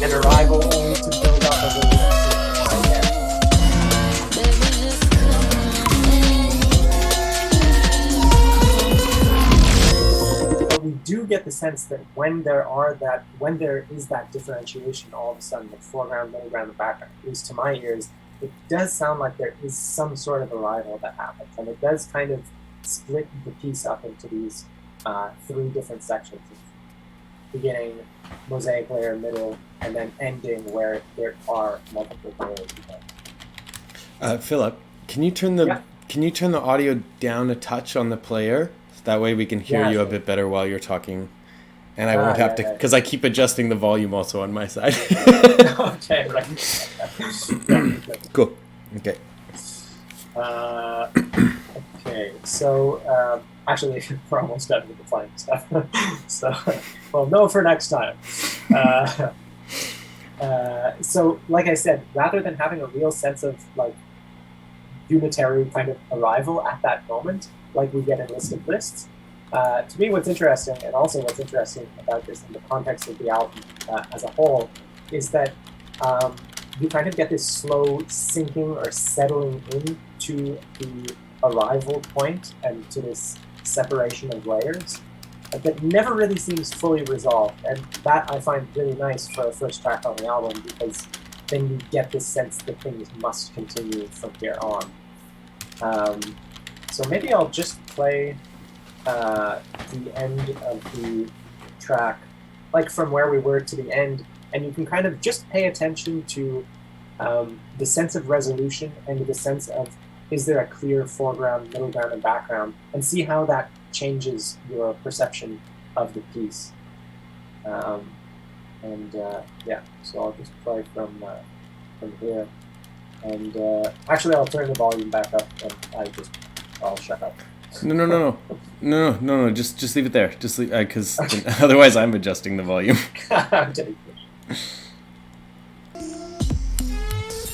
an arrival only to build up a little bit right there. Baby, just come on in. But we do get the sense that when there is that differentiation, all of a sudden the foreground, middle ground, and background, at least to my ears, it does sound like there is some sort of arrival that happens, and it does kind of split the piece up into these 3 different sections: beginning, mosaic layer, middle, and then ending where there are multiple layers. Philip, can you turn the audio down a touch on the player? That way we can hear you a bit better while you're talking. And I won't have to, because I keep adjusting the volume also on my side. Okay, right. Cool. Okay. Okay, so actually, we're almost done with the playing stuff. So, well, no for next time. So, like I said, rather than having a real sense of like unitary kind of arrival at that moment, like we get in listed lists, to me, what's interesting, and also what's interesting about this in the context of the album as a whole, is that you kind of get this slow sinking or settling into the arrival point and to this separation of layers that never really seems fully resolved. And that I find really nice for a first track on the album, because then you get this sense that things must continue from here on. So maybe I'll just play the end of the track, like from where we were to the end, and you can kind of just pay attention to the sense of resolution and the sense of, is there a clear foreground, middle ground, and background, and see how that changes your perception of the piece. Yeah, so I'll just play from here, and actually I'll turn the volume back up, and I'll shut up. No. Just leave it there. Just leave, because otherwise I'm adjusting the volume.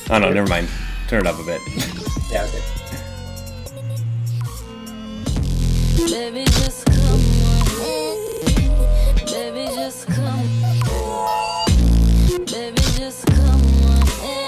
Oh no, never mind. Turn it up a bit. Yeah, okay. Baby, just come on. Baby, just come. Baby, just come on. Baby,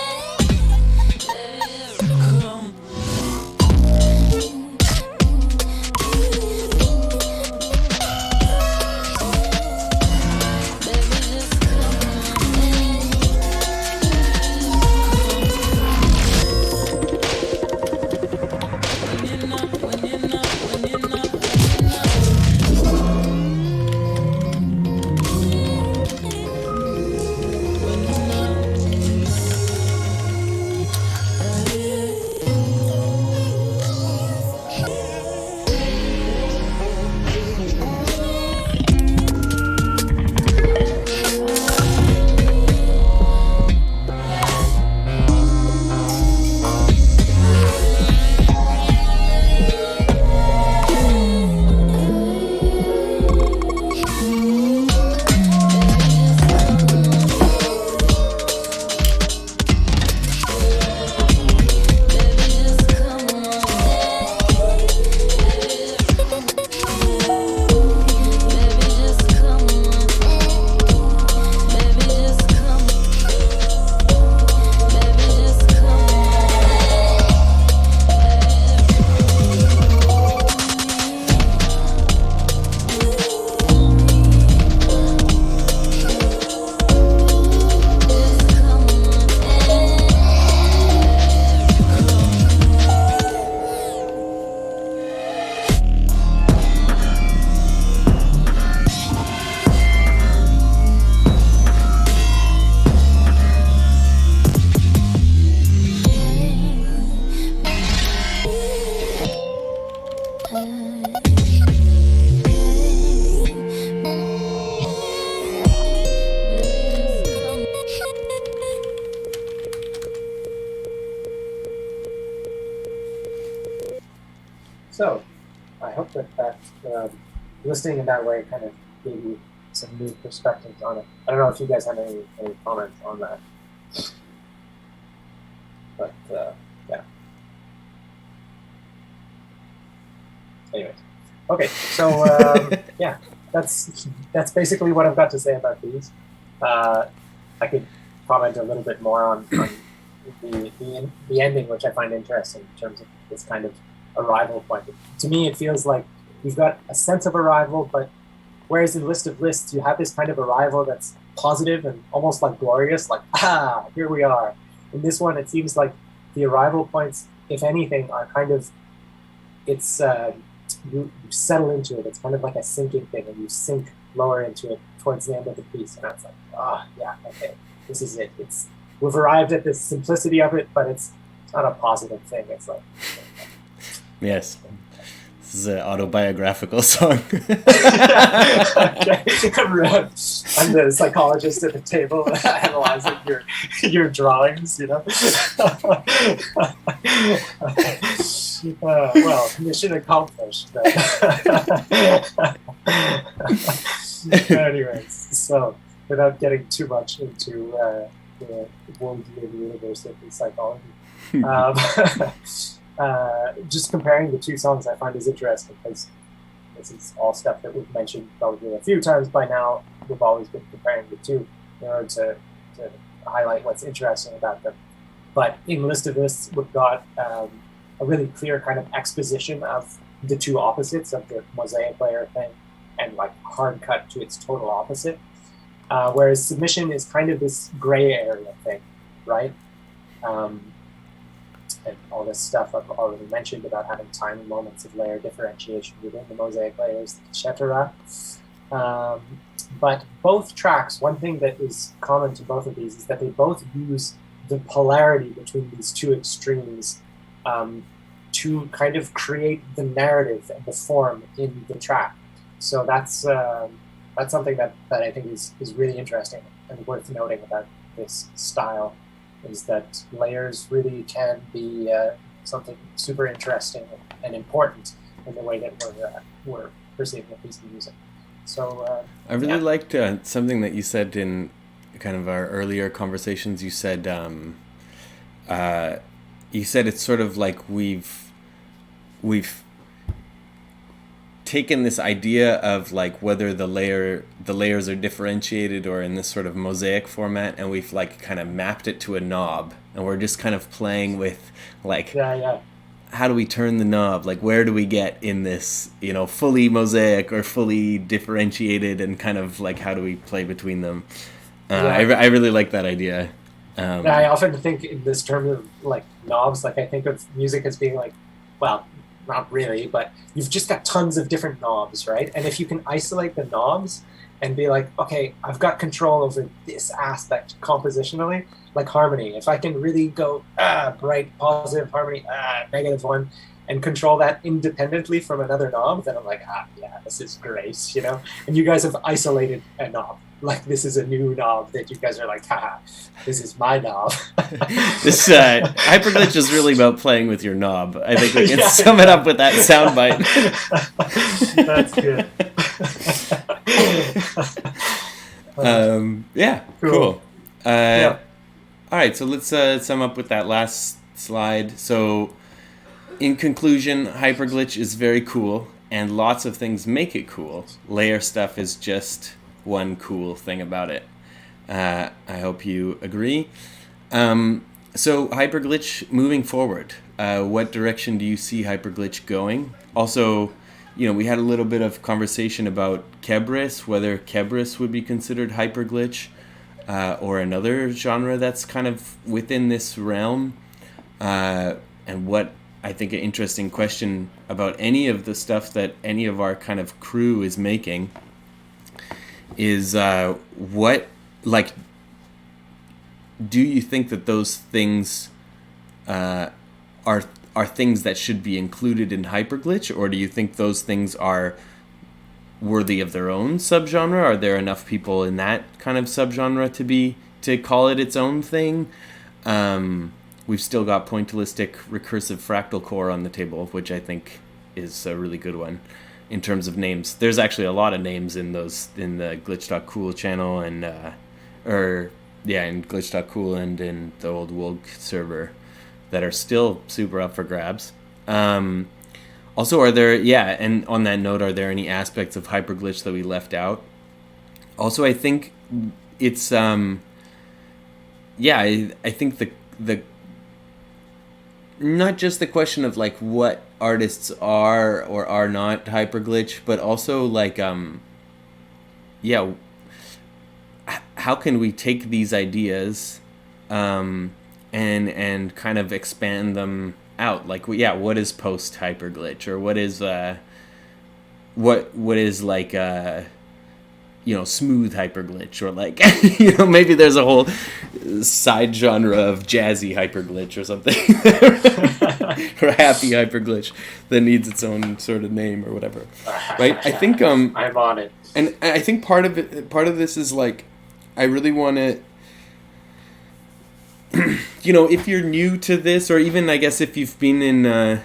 just come. So, I hope that listening in that way kind of gave you some new perspectives on it. I don't know if you guys have any comments on that. But, yeah. Anyways. Okay, so, yeah, that's basically what I've got to say about these. I could comment a little bit more on the ending, which I find interesting in terms of this kind of arrival point. To me, it feels like you've got a sense of arrival, but whereas in List of Lists, you have this kind of arrival that's positive and almost like glorious, like, here we are. In this one, it seems like the arrival points, if anything, are kind of, it's you settle into it. It's kind of like a sinking thing, and you sink lower into it towards the end of the piece, and that's like, yeah, okay, this is it. We've arrived at the simplicity of it, but it's not a positive thing. It's like, yes, this is an autobiographical song. I'm the psychologist at the table analyzing your drawings, you know. Well, mission accomplished. Anyways, so without getting too much into the Woldgian universe of psychology, just comparing the two songs I find is interesting, because this is all stuff that we've mentioned probably a few times by now. We've always been comparing the two in order to highlight what's interesting about them. But in List of Lists, we've got a really clear kind of exposition of the two opposites of the mosaic layer thing, and like hard cut to its total opposite. Whereas Submission is kind of this gray area thing, right? And all this stuff I've already mentioned about having tiny moments of layer differentiation within the mosaic layers, etc. But both tracks, one thing that is common to both of these is that they both use the polarity between these two extremes to kind of create the narrative and the form in the track. So that's something that I think is really interesting and worth noting about this style, is that layers really can be something super interesting and important in the way that we're perceiving a piece of music. So I really liked something that you said in kind of our earlier conversations. You said it's sort of like we've taken this idea of like whether the layers are differentiated or in this sort of mosaic format, and we've like kind of mapped it to a knob, and we're just kind of playing with like how do we turn the knob, like where do we get in this, you know, fully mosaic or fully differentiated, and kind of like how do we play between them. I really like that idea. I often think in this term of like knobs, like I think of music as being like, well, not really, but you've just got tons of different knobs, right? And if you can isolate the knobs and be like, okay, I've got control over this aspect compositionally, like harmony. If I can really go bright, positive harmony, negative one, and control that independently from another knob, then I'm like, yeah, this is great, you know? And you guys have isolated a knob. Like, this is a new knob that you guys are like, haha, this is my knob. This HYPERGLITCH is really about playing with your knob. I think we can sum it up with that soundbite. That's good. Cool. All right, so let's sum up with that last slide. So, in conclusion, HYPERGLITCH is very cool, and lots of things make it cool. Layer stuff is just one cool thing about it. I hope you agree. So HYPERGLITCH moving forward, what direction do you see HYPERGLITCH going? Also, you know, we had a little bit of conversation about Kebris, whether Kebris would be considered HYPERGLITCH or another genre that's kind of within this realm. And what I think an interesting question about any of the stuff that any of our kind of crew is making is what, like, do you think that those things are things that should be included in HYPERGLITCH, or do you think those things are worthy of their own subgenre? Are there enough people in that kind of subgenre to call it its own thing? We've still got pointillistic recursive fractal core on the table, which I think is a really good one in terms of names. There's actually a lot of names in the glitch.cool channel and in glitch.cool and in the old woulg server that are still super up for grabs. Also, are there, and on that note, are there any aspects of HYPERGLITCH that we left out? Also, I think it's I think the not just the question of like what artists are or are not HYPERGLITCH, but also like how can we take these ideas and kind of expand them out. Like, yeah, what is post hyperglitch, or what is what is like smooth hyperglitch, or like maybe there's a whole side genre of jazzy hyperglitch or something, or happy hyperglitch that needs its own sort of name or whatever, right? I think I'm on it, and I think part of this is like, I really want to, if you're new to this, or even I guess if you've been in the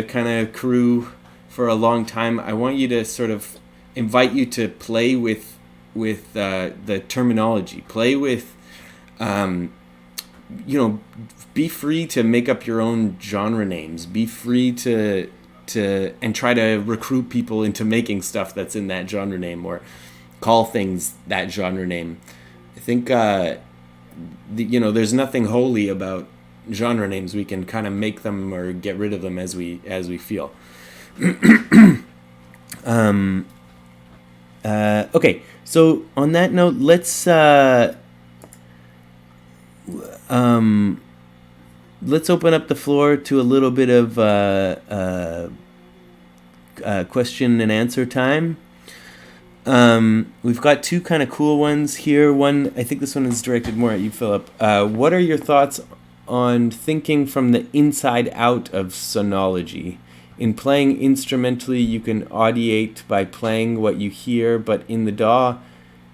kind of crew for a long time, I want you to sort of invite you to play with the terminology, play with, be free to make up your own genre names, be free to and try to recruit people into making stuff that's in that genre name, or call things that genre name. I think there's nothing holy about genre names. We can kind of make them or get rid of them as we feel. Okay, so on that note, let's open up the floor to a little bit of question and answer time. We've got two kind of cool ones here. One, I think this one is directed more at you, Philip. What are your thoughts on thinking from the inside out of sonology? In playing instrumentally, you can audiate by playing what you hear, but in the DAW,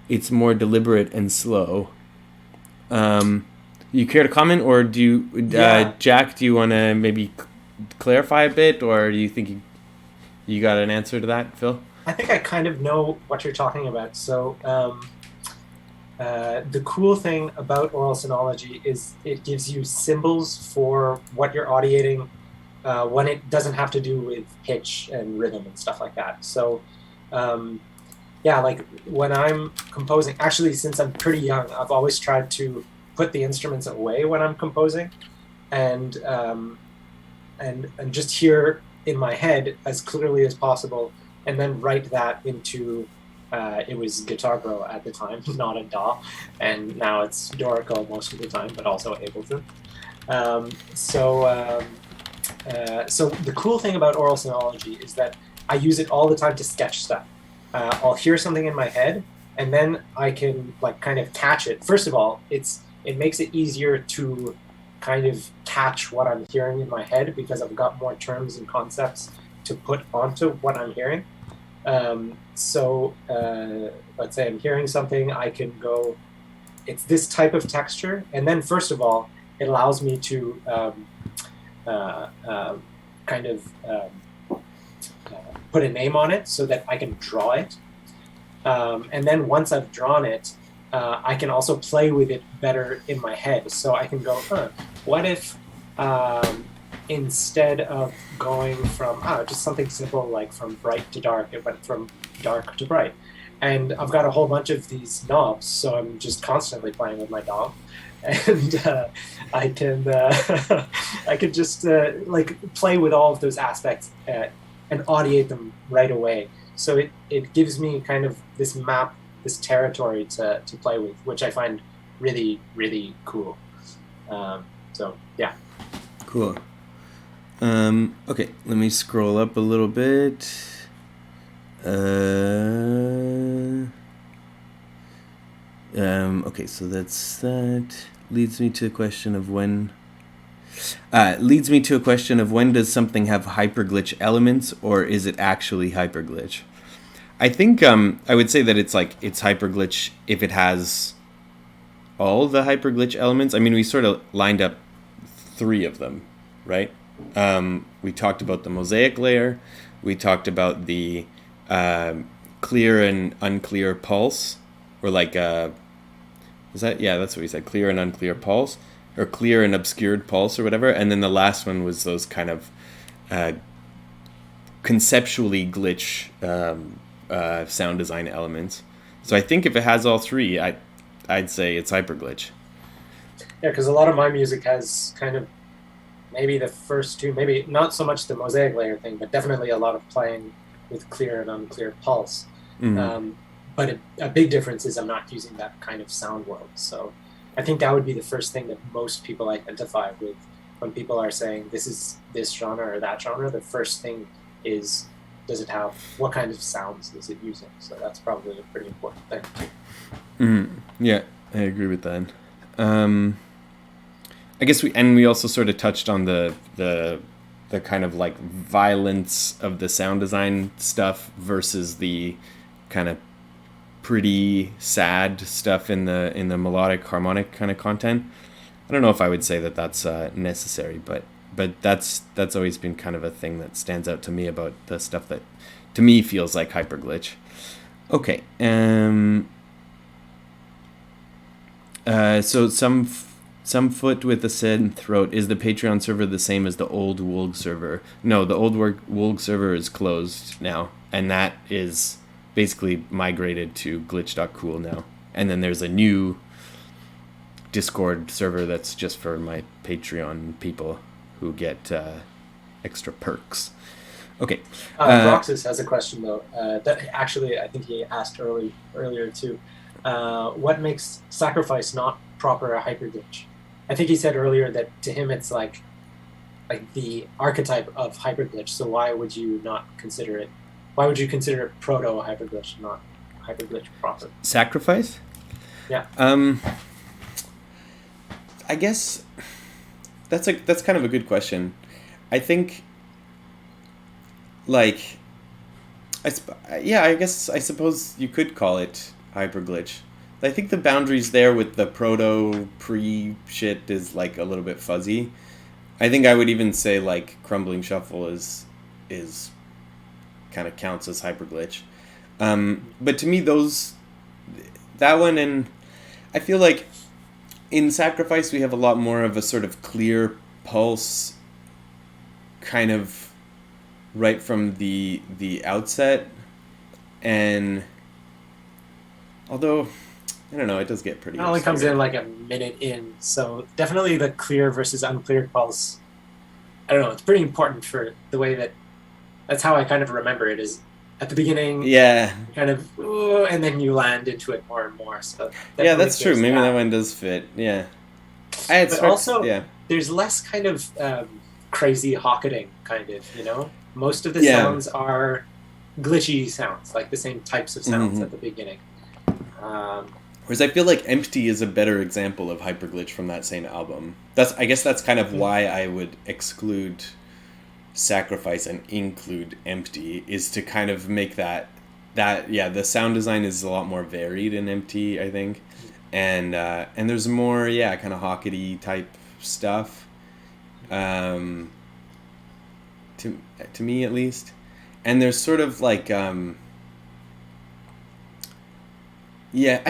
it's more deliberate and slow. You care to comment, or do you, Jack? Do you want to maybe clarify a bit, or do you think you got an answer to that, Phil? I think I kind of know what you're talking about. So the cool thing about Aural Sonology is it gives you symbols for what you're audiating when it doesn't have to do with pitch and rhythm and stuff like that. So like when I'm composing, actually since I'm pretty young, I've always tried to put the instruments away when I'm composing, and just hear in my head as clearly as possible, and then write that into, it was Guitar Pro at the time, not a DAW, and now it's Dorico most of the time, but also Ableton. So the cool thing about Aural Sonology is that I use it all the time to sketch stuff. I'll hear something in my head, and then I can like kind of catch it. First of all, it makes it easier to kind of catch what I'm hearing in my head, because I've got more terms and concepts to put onto what I'm hearing. Let's say I'm hearing something, I can go, it's this type of texture, and then first of all, it allows me to put a name on it so that I can draw it. And then once I've drawn it, I can also play with it better in my head. So I can go, what if instead of going from just something simple like from bright to dark, it went from dark to bright. And I've got a whole bunch of these knobs, so I'm just constantly playing with my knob. And I can just like play with all of those aspects and audiate them right away. So it gives me kind of this map, this territory to play with, which I find really, really cool. So yeah. Cool. Okay, let me scroll up a little bit. Okay, so that's that. Leads me to a question of when does something have hyperglitch elements, or is it actually hyperglitch? I think I would say that it's hyperglitch if it has all the hyperglitch elements. I mean, we sort of lined up 3 of them, right? We talked about the mosaic layer. We talked about the clear and unclear pulse, or like that's what we said, clear and unclear pulse, or clear and obscured pulse, or whatever. And then the last one was those kind of conceptually glitch sound design elements. So I think if it has all 3, I'd say it's hyperglitch. Yeah, because a lot of my music has kind of maybe the first 2, maybe not so much the mosaic layer thing, but definitely a lot of playing with clear and unclear pulse. Mm-hmm. But a big difference is I'm not using that kind of sound world. So, I think that would be the first thing that most people identify with when people are saying this is this genre or that genre. The first thing is, does it have, what kind of sounds is it using? So that's probably a pretty important thing. Yeah, I agree with that. I guess we also sort of touched on the kind of like violence of the sound design stuff versus the kind of pretty sad stuff in the melodic harmonic kind of content. I don't know if I would say that that's necessary, but that's always been kind of a thing that stands out to me about the stuff that to me feels like hyperglitch. Okay. So some foot with a synth throat. Is the Patreon server the same as the old woulg server? No, the old woulg server is closed now, and that is basically migrated to glitch.cool now. And then there's a new Discord server that's just for my Patreon people who get extra perks. Okay. Roxas has a question though. That actually I think he asked earlier too. What makes sacrifice not proper a hyperglitch? I think he said earlier that to him it's like the archetype of hyperglitch. So why would you not consider it? Why would you consider it proto hyperglitch, not hyperglitch proper? Sacrifice? Yeah. I guess that's kind of a good question. I think, like, I suppose you could call it hyperglitch. I think the boundaries there with the proto pre shit is like a little bit fuzzy. I think I would even say like crumbling shuffle is kind of counts as hyperglitch. But to me that one, and I feel like in Sacrifice we have a lot more of a sort of clear pulse kind of right from the outset, and although I don't know, it does get pretty. It only comes in like a minute in, so definitely the clear versus unclear pulse. I don't know. It's pretty important for the way that's how I kind of remember it. Is at the beginning, yeah, kind of, and then you land into it more and more. So yeah, that's true. Maybe that one does fit. Yeah, but also, there's less kind of crazy hocketing, kind of. You know, most of the sounds are glitchy sounds, like the same types of sounds at the beginning. Whereas I feel like Empty is a better example of hyperglitch from that same album. I guess that's kind of why I would exclude Sacrifice and include Empty, is to kind of make that the sound design is a lot more varied in Empty, I think, and there's more kind of hockety type stuff, to me at least, and there's sort of like I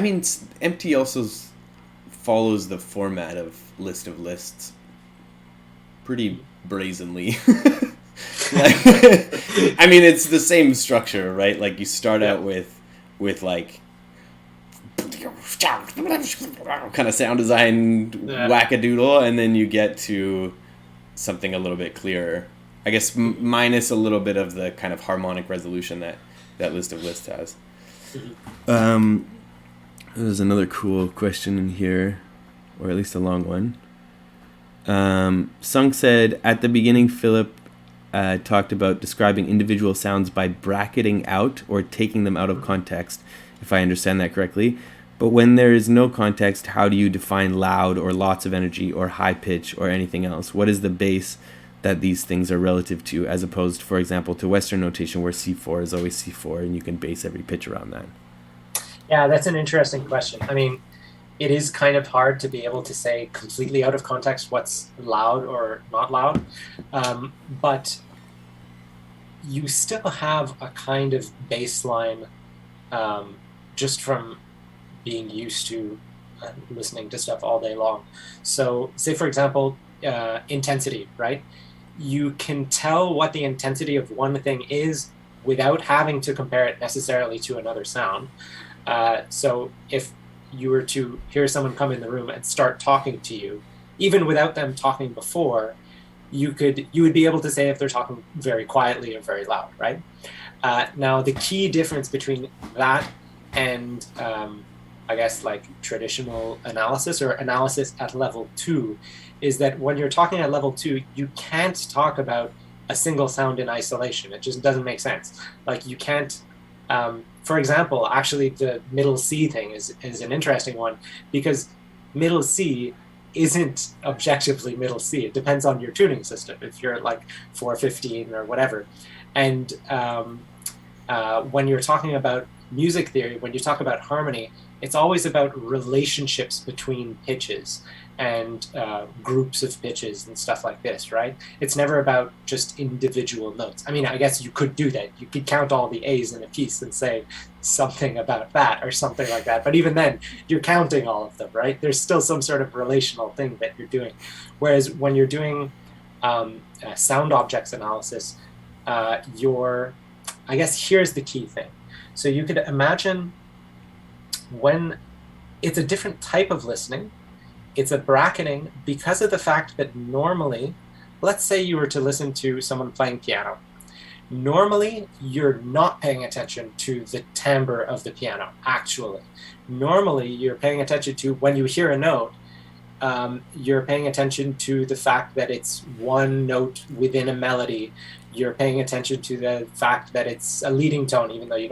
mean, Empty also follows the format of List of Lists pretty brazenly. I mean, it's the same structure, right? Like you start out with like kind of sound design wackadoodle, and then you get to something a little bit clearer. I guess minus a little bit of the kind of harmonic resolution that List of Lists has. There's another cool question in here, or at least a long one. Sung said, at the beginning, Philip talked about describing individual sounds by bracketing out or taking them out of context, if I understand that correctly. But when there is no context, how do you define loud or lots of energy or high pitch or anything else? What is the base that these things are relative to, as opposed, for example, to Western notation where C4 is always C4 and you can base every pitch around that? Yeah, that's an interesting question. I mean, it is kind of hard to be able to say completely out of context what's loud or not loud, but you still have a kind of baseline just from being used to listening to stuff all day long. So say, for example, intensity, right? You can tell what the intensity of one thing is without having to compare it necessarily to another sound. So if you were to hear someone come in the room and start talking to you, even without them talking before, you would be able to say if they're talking very quietly or very loud, right? Now, the key difference between that and I guess, like traditional analysis or analysis at level 2, is that when you're talking at level 2, you can't talk about a single sound in isolation. It just doesn't make sense. Like you can't, for example, actually the middle C thing is an interesting one, because middle C isn't objectively middle C. It depends on your tuning system. If you're like 415 or whatever. And when you're talking about music theory, when you talk about harmony, it's always about relationships between pitches and groups of pitches and stuff like this, right? It's never about just individual notes. I mean, I guess you could do that. You could count all the A's in a piece and say something about that or something like that. But even then, you're counting all of them, right? There's still some sort of relational thing that you're doing. Whereas when you're doing sound objects analysis, I guess here's the key thing. So you could imagine when it's a different type of listening, it's a bracketing because of the fact that normally, let's say you were to listen to someone playing piano. Normally, you're not paying attention to the timbre of the piano, actually. Normally, you're paying attention to, when you hear a note, you're paying attention to the fact that it's one note within a melody. You're paying attention to the fact that it's a leading tone, even though you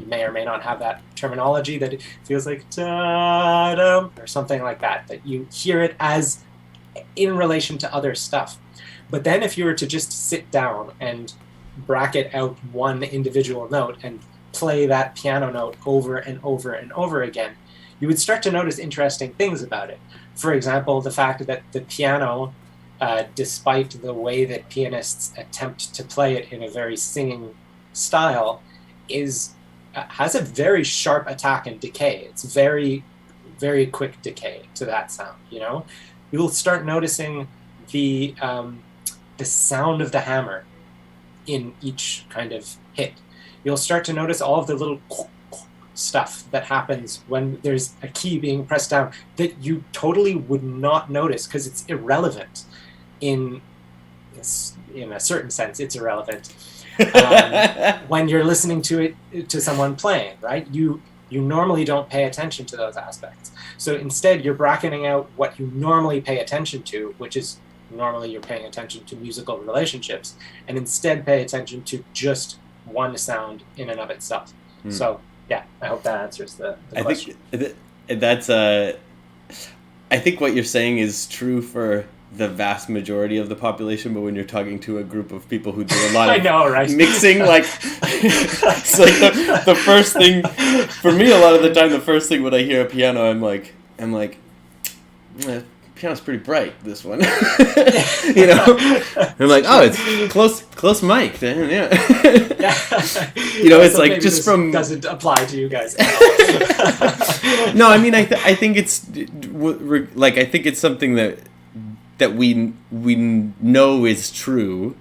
may or may not have that terminology, that it feels like da-dum or something like that, that you hear it as in relation to other stuff. But then if you were to just sit down and bracket out one individual note and play that piano note over and over and over again, you would start to notice interesting things about it. For example, the fact that the piano, despite the way that pianists attempt to play it in a very singing style, has a very sharp attack and decay. It's very, very quick decay to that sound. You know, you'll start noticing the sound of the hammer in each kind of hit. You'll start to notice all of the little stuff that happens when there's a key being pressed down that you totally would not notice because it's irrelevant. In a certain sense, it's irrelevant. When you're listening to someone playing, right? You normally don't pay attention to those aspects. So instead, you're bracketing out what you normally pay attention to, which is normally you're paying attention to musical relationships, and instead pay attention to just one sound in and of itself. So yeah, I hope that answers the question. I think what you're saying is true for the vast majority of the population, but when you're talking to a group of people who do a lot of I know, right? mixing, like it's like the first thing for me, a lot of the time, the first thing when I hear a piano, I'm like, piano's pretty bright, this one. You know, I'm like, oh, it's close mic, yeah. You know, it's so like just from doesn't apply to you guys. No, I mean, I think it's like, I think it's something that we know is true,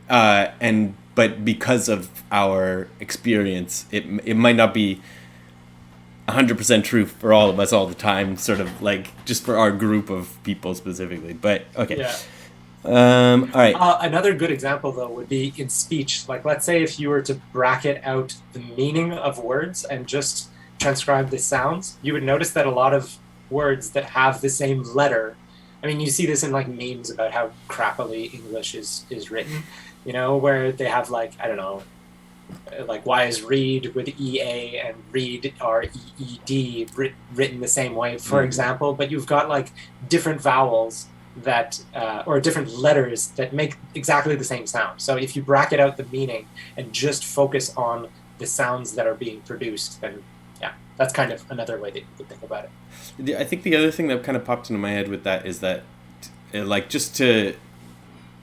but because of our experience, it might not be 100% true for all of us all the time, sort of like just for our group of people specifically. But okay. Yeah. All right. Another good example, though, would be in speech. Like, let's say if you were to bracket out the meaning of words and just transcribe the sounds, you would notice that a lot of words that have the same letter, I mean, you see this in like memes about how crappily English is written, you know, where they have like, I don't know, like why is read with EA and read REED written the same way, for example, but you've got like different vowels that or different letters that make exactly the same sound. So if you bracket out the meaning and just focus on the sounds that are being produced, then yeah, that's kind of another way that you could think about it. I think the other thing that kind of popped into my head with that is that, like, just to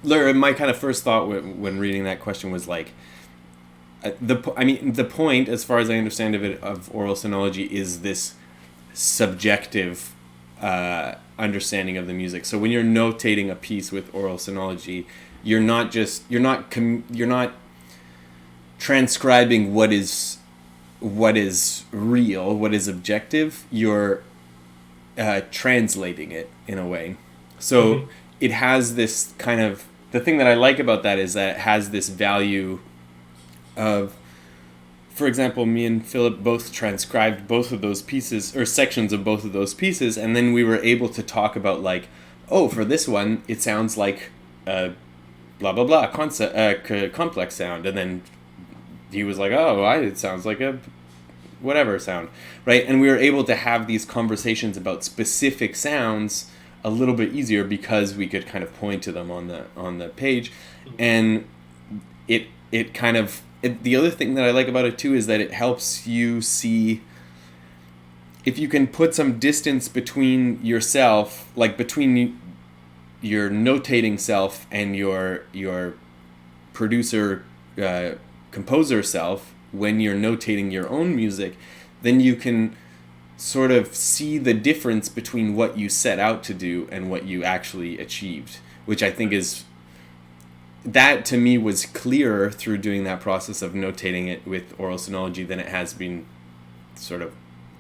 learn, my kind of first thought when reading that question was like, the point, as far as I understand of aural sonology, is this subjective understanding of the music. So when you're notating a piece with aural sonology, you're not transcribing what is real, what is objective. You're translating it in a way. So it has this kind of, the thing that I like about that is that it has this value of for example, me and Philip both transcribed both of those pieces, or sections of both of those pieces, and then we were able to talk about, like, oh, for this one, it sounds like a blah, blah, blah, complex sound. And then he was like, oh, it sounds like a whatever sound, right? And we were able to have these conversations about specific sounds a little bit easier because we could kind of point to them on the page. And it kind of... the other thing that I like about it too is that it helps you see if you can put some distance between yourself, like between your notating self and your producer composer self when you're notating your own music, then you can sort of see the difference between what you set out to do and what you actually achieved, which I think is... that to me was clearer through doing that process of notating it with Aural Sonology than it has been sort of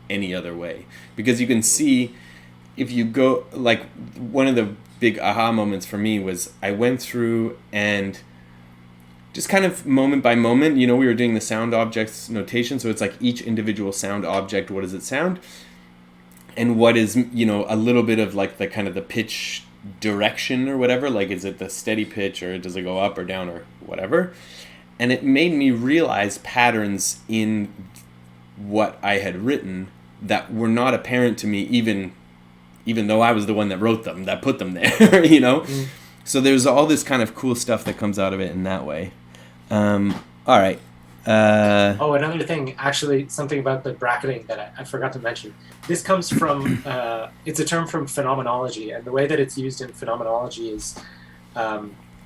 any other way. Because you can see, if you go, like, one of the big aha moments for me was I went through and just kind of moment by moment, we were doing the sound objects notation, so it's like each individual sound object, what does it sound? And what is, a little bit of like the kind of the pitch direction or whatever, like is it the steady pitch or does it go up or down or whatever. And it made me realize patterns in what I had written that were not apparent to me even though I was the one that wrote them, that put them there. So there's all this kind of cool stuff that comes out of it in that way. All right. Another thing, actually, something about the bracketing that I forgot to mention. This comes from, it's a term from phenomenology, and the way that it's used in phenomenology is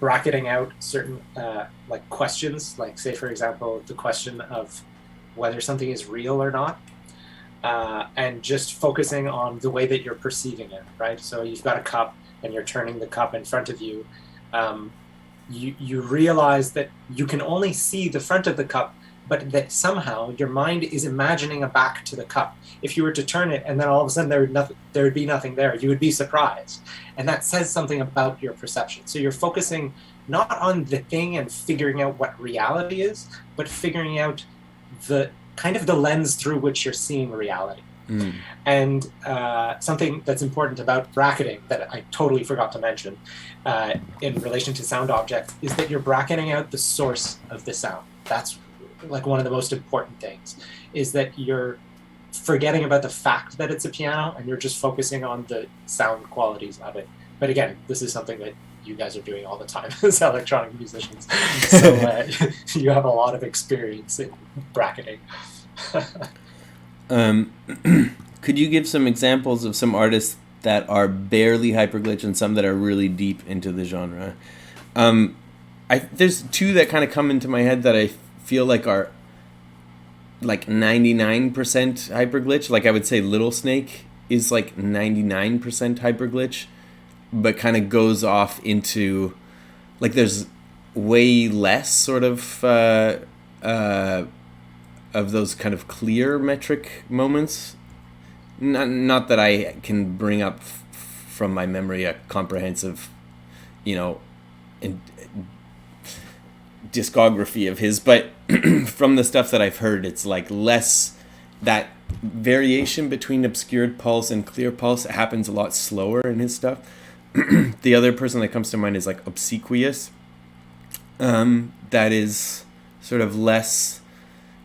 bracketing out certain like questions, like say, for example, the question of whether something is real or not, and just focusing on the way that you're perceiving it, right? So you've got a cup and you're turning the cup in front of you. You realize that you can only see the front of the cup, but that somehow your mind is imagining a back to the cup. If you were to turn it and then all of a sudden there would be nothing there, you would be surprised. And that says something about your perception. So you're focusing not on the thing and figuring out what reality is, but figuring out the kind of the lens through which you're seeing reality. And something that's important about bracketing that I totally forgot to mention in relation to sound objects is that you're bracketing out the source of the sound. That's like one of the most important things, is that you're forgetting about the fact that it's a piano and you're just focusing on the sound qualities of it. But again, this is something that you guys are doing all the time as electronic musicians. So you have a lot of experience in bracketing. Could you give some examples of some artists that are barely hyperglitch and some that are really deep into the genre? There's two that kind of come into my head that I feel like are like 99% hyperglitch. Like I would say Little Snake is like 99% hyperglitch, but kind of goes off into, like, there's way less sort of those kind of clear metric moments. Not that I can bring up from my memory a comprehensive, discography of his, but from the stuff that I've heard, it's like less that variation between obscured pulse and clear pulse happens a lot slower in his stuff. The other person that comes to mind is like Obsequious. That is sort of less,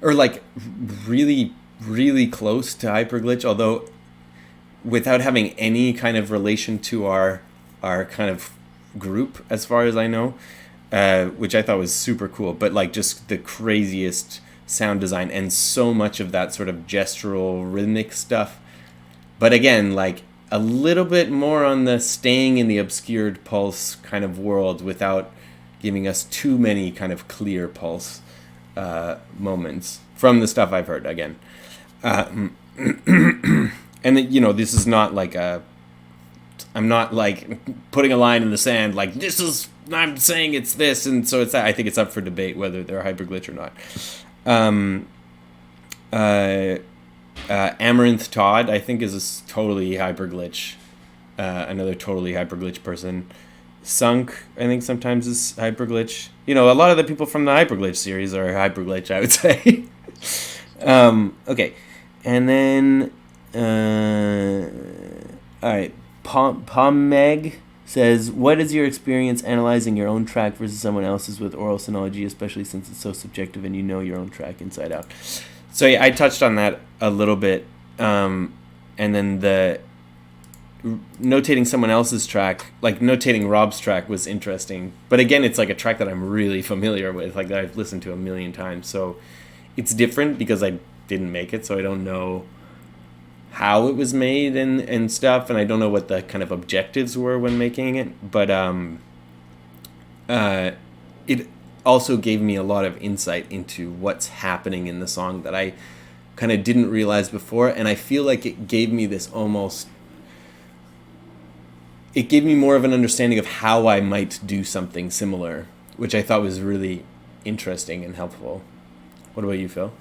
or like really, really close to hyperglitch, although without having any kind of relation to our kind of group, as far as I know, which I thought was super cool. But like just the craziest sound design and so much of that sort of gestural rhythmic stuff. But again, like a little bit more on the staying in the obscured pulse kind of world without giving us too many kind of clear pulse moments from the stuff I've heard again. And this is not like I'm not like putting a line in the sand like I'm saying it's this, and so it's that. I think it's up for debate whether they're hyperglitch or not. Amaranth Todd, I think, is a totally hyperglitch. Another totally hyperglitch person. Sunk, I think sometimes is Hyperglitch. You know, a lot of the people from the Hyperglitch series are Hyperglitch, I would say. Okay. And then, all right, Meg says, what is your experience analyzing your own track versus someone else's with Aural Sonology, especially since it's so subjective and you know your own track inside out? So yeah, I touched on that a little bit. And then the notating someone else's track, like notating Rob's track, was interesting. But again, it's like a track that I'm really familiar with, like that I've listened to a million times. So it's different because I didn't make it, so I don't know how it was made and stuff, and I don't know what the kind of objectives were when making it. But it also gave me a lot of insight into what's happening in the song that I kind of didn't realize before, and I feel like it gave me it gave me more of an understanding of how I might do something similar, which I thought was really interesting and helpful. What about you, Phil?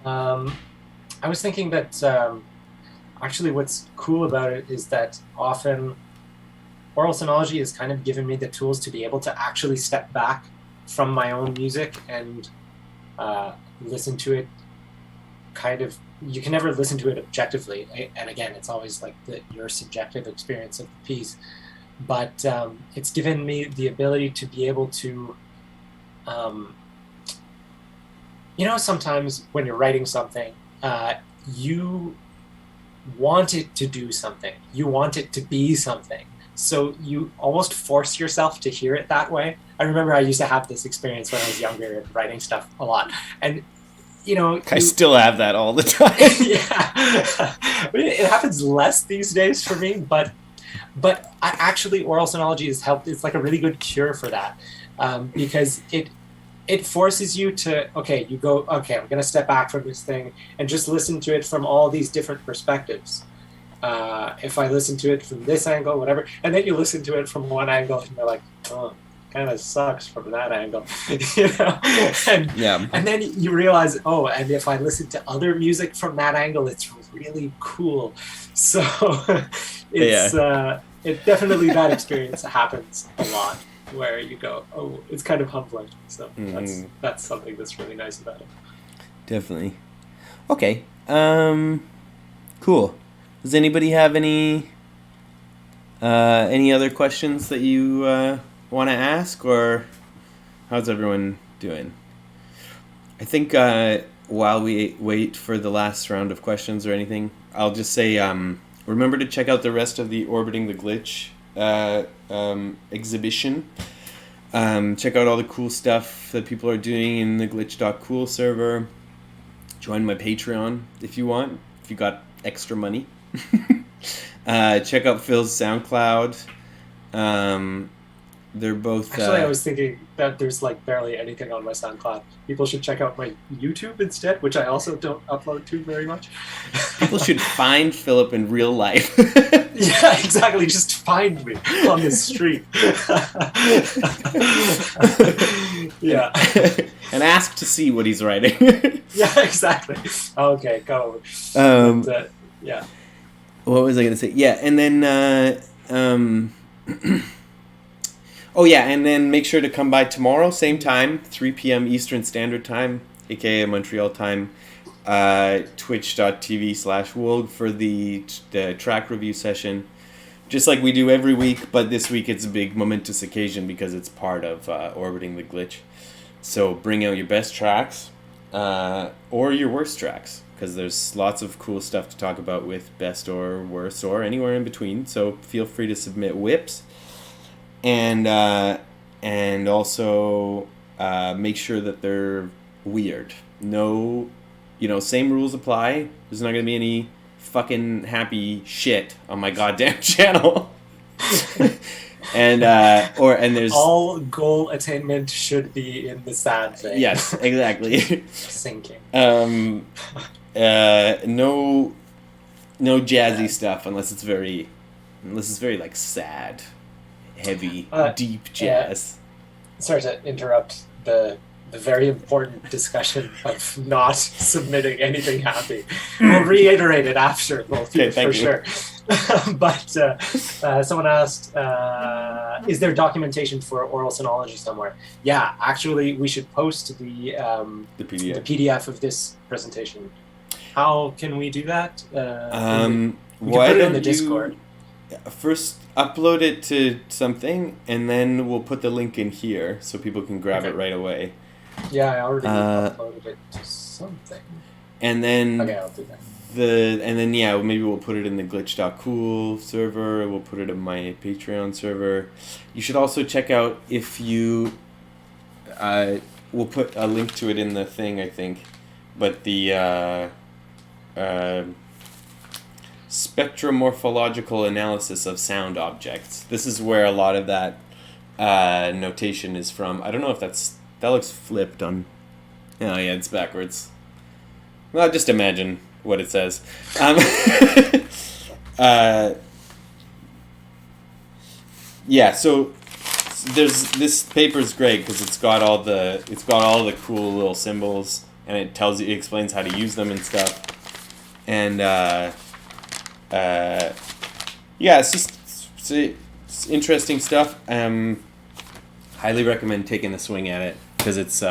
I was thinking that actually what's cool about it is that often Aural Sonology has kind of given me the tools to be able to actually step back from my own music and listen to it kind of. You can never listen to it objectively, and again, it's always like your subjective experience of the piece. But it's given me the ability to be able to, you know, sometimes when you're writing something, you want it to do something. You want it to be something. So you almost force yourself to hear it that way. I remember I used to have this experience when I was younger and writing stuff a lot. And you know, I still have that all the time. Yeah, it happens less these days for me, but actually, Aural Sonology has helped. It's like a really good cure for that, because it forces you to you go I'm going to step back from this thing and just listen to it from all these different perspectives. If I listen to it from this angle, whatever, and then you listen to it from one angle, and you're like, oh, kind of sucks from that angle, you know? And then you realize, oh, and if I listen to other music from that angle, it's really cool. So it's it definitely, that experience happens a lot where you go, oh, it's kind of humbling. So that's something that's really nice about it. Definitely. Okay. Cool. Does anybody have any other questions that you want to ask, or how's everyone doing? I think while we wait for the last round of questions or anything, I'll just say remember to check out the rest of the Orbiting the Glitch exhibition. Check out all the cool stuff that people are doing in the glitch.cool server. Join my Patreon if you want, if you got extra money. Check out Phil's SoundCloud. They're both... Actually, I was thinking that there's like barely anything on my SoundCloud. People should check out my YouTube instead, which I also don't upload to very much. People should find Philip in real life. Yeah, exactly. Just find me on the street. Yeah. And ask to see what he's writing. Yeah, exactly. Okay, go. Yeah. What was I going to say? Yeah, and then... oh yeah, and then make sure to come by tomorrow, same time, 3 p.m. Eastern Standard Time, aka Montreal time, twitch.tv/woulg for the track review session, just like we do every week, but this week it's a big momentous occasion because it's part of Orbiting the Glitch. So bring out your best tracks, or your worst tracks, because there's lots of cool stuff to talk about with best or worst or anywhere in between, so feel free to submit whips. And also make sure that they're weird. No, same rules apply. There's not going to be any fucking happy shit on my goddamn channel. and there's... All goal attainment should be in the sad thing. Yes, exactly. Sinking. No jazzy stuff unless it's very like sad. Heavy, deep jazz. Sorry to interrupt the the very important discussion of not submitting anything happy. We'll reiterate it after, both okay, for sure. But someone asked, is there documentation for Aural Sonology somewhere? Yeah, actually, we should post the PDF of this presentation. How can we do that? We can put it in the Discord. First, upload it to something, and then we'll put the link in here so people can grab it right away. Yeah, I already uploaded it to something. And then I'll do that. Maybe we'll put it in the glitch.cool server. We'll put it in my Patreon server. You should also check out if you. We'll put a link to it in the thing, I think, but the spectromorphological analysis of sound objects. This is where a lot of that notation is from. I don't know if that looks flipped on. Oh yeah, it's backwards. Well, just imagine what it says. So there's this paper's great because it's got all the cool little symbols, and it explains how to use them and stuff. And it's interesting stuff. Highly recommend taking a swing at it because it's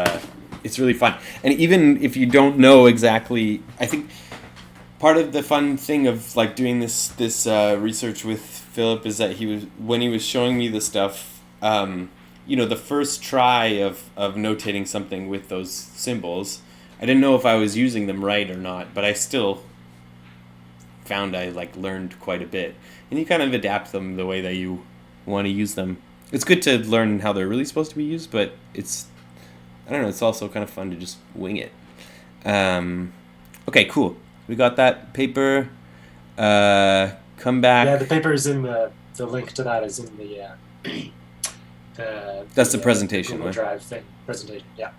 really fun. And even if you don't know exactly, I think part of the fun thing of like doing this research with Philip is that when he was showing me the stuff, the first try of notating something with those symbols, I didn't know if I was using them right or not, but I still found I learned quite a bit. And you kind of adapt them the way that you want to use them. It's good to learn how they're really supposed to be used, but it's also kind of fun to just wing it. Okay, cool. We got that paper. Come back. Yeah, the paper is in the link to that is in the that's the presentation, Google right? Drive thing. Presentation, yeah.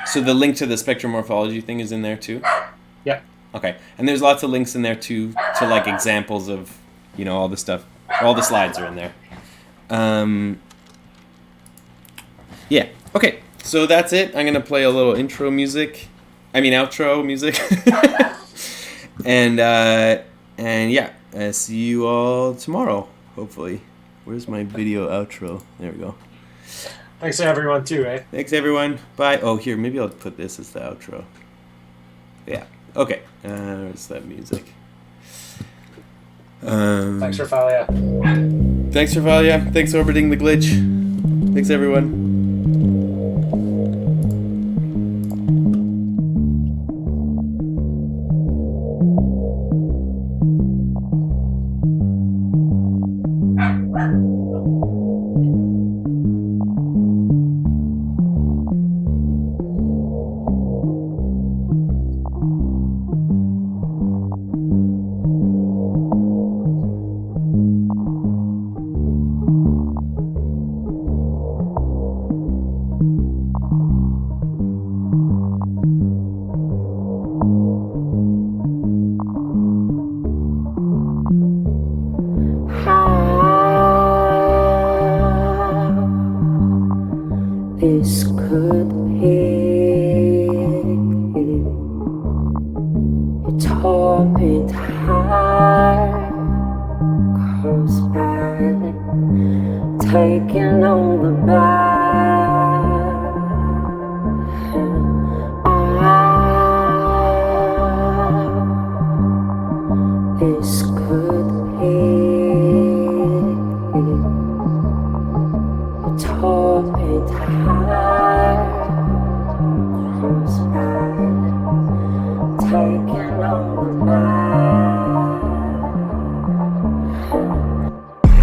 So the link to the spectromorphology thing is in there too? Yeah. Okay. And there's lots of links in there too to examples of, all the stuff. All the slides are in there. Yeah. Okay. So that's it. I'm going to play a little outro music. and see you all tomorrow, hopefully. Where's my video outro? There we go. Thanks to everyone too, eh? Thanks everyone. Bye. Oh, here, maybe I'll put this as the outro. Yeah. Okay. Where's that music? Thanks, Raphaelia. Thanks, Raphaelia. Thanks, Orbiting the Glitch. Thanks, everyone. This could be a torment high comes back, taking on the back. This could be a torment high comes back, taking on the back.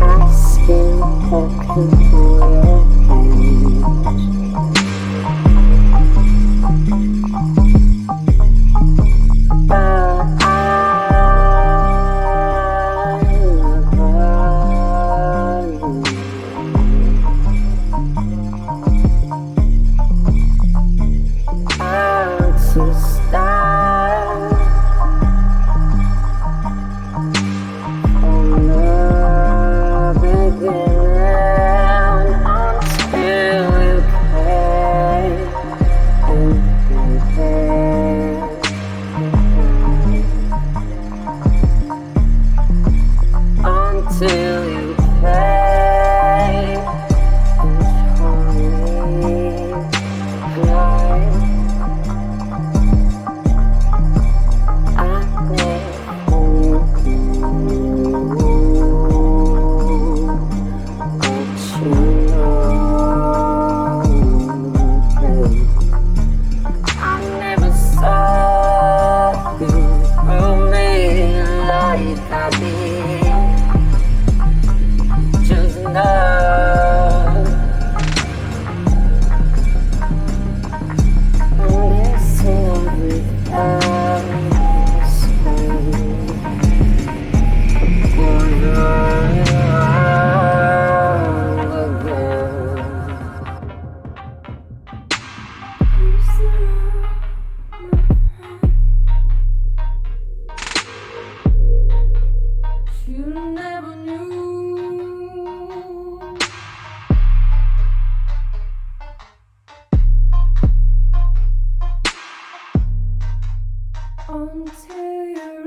I still walking through it. you never knew. Until you're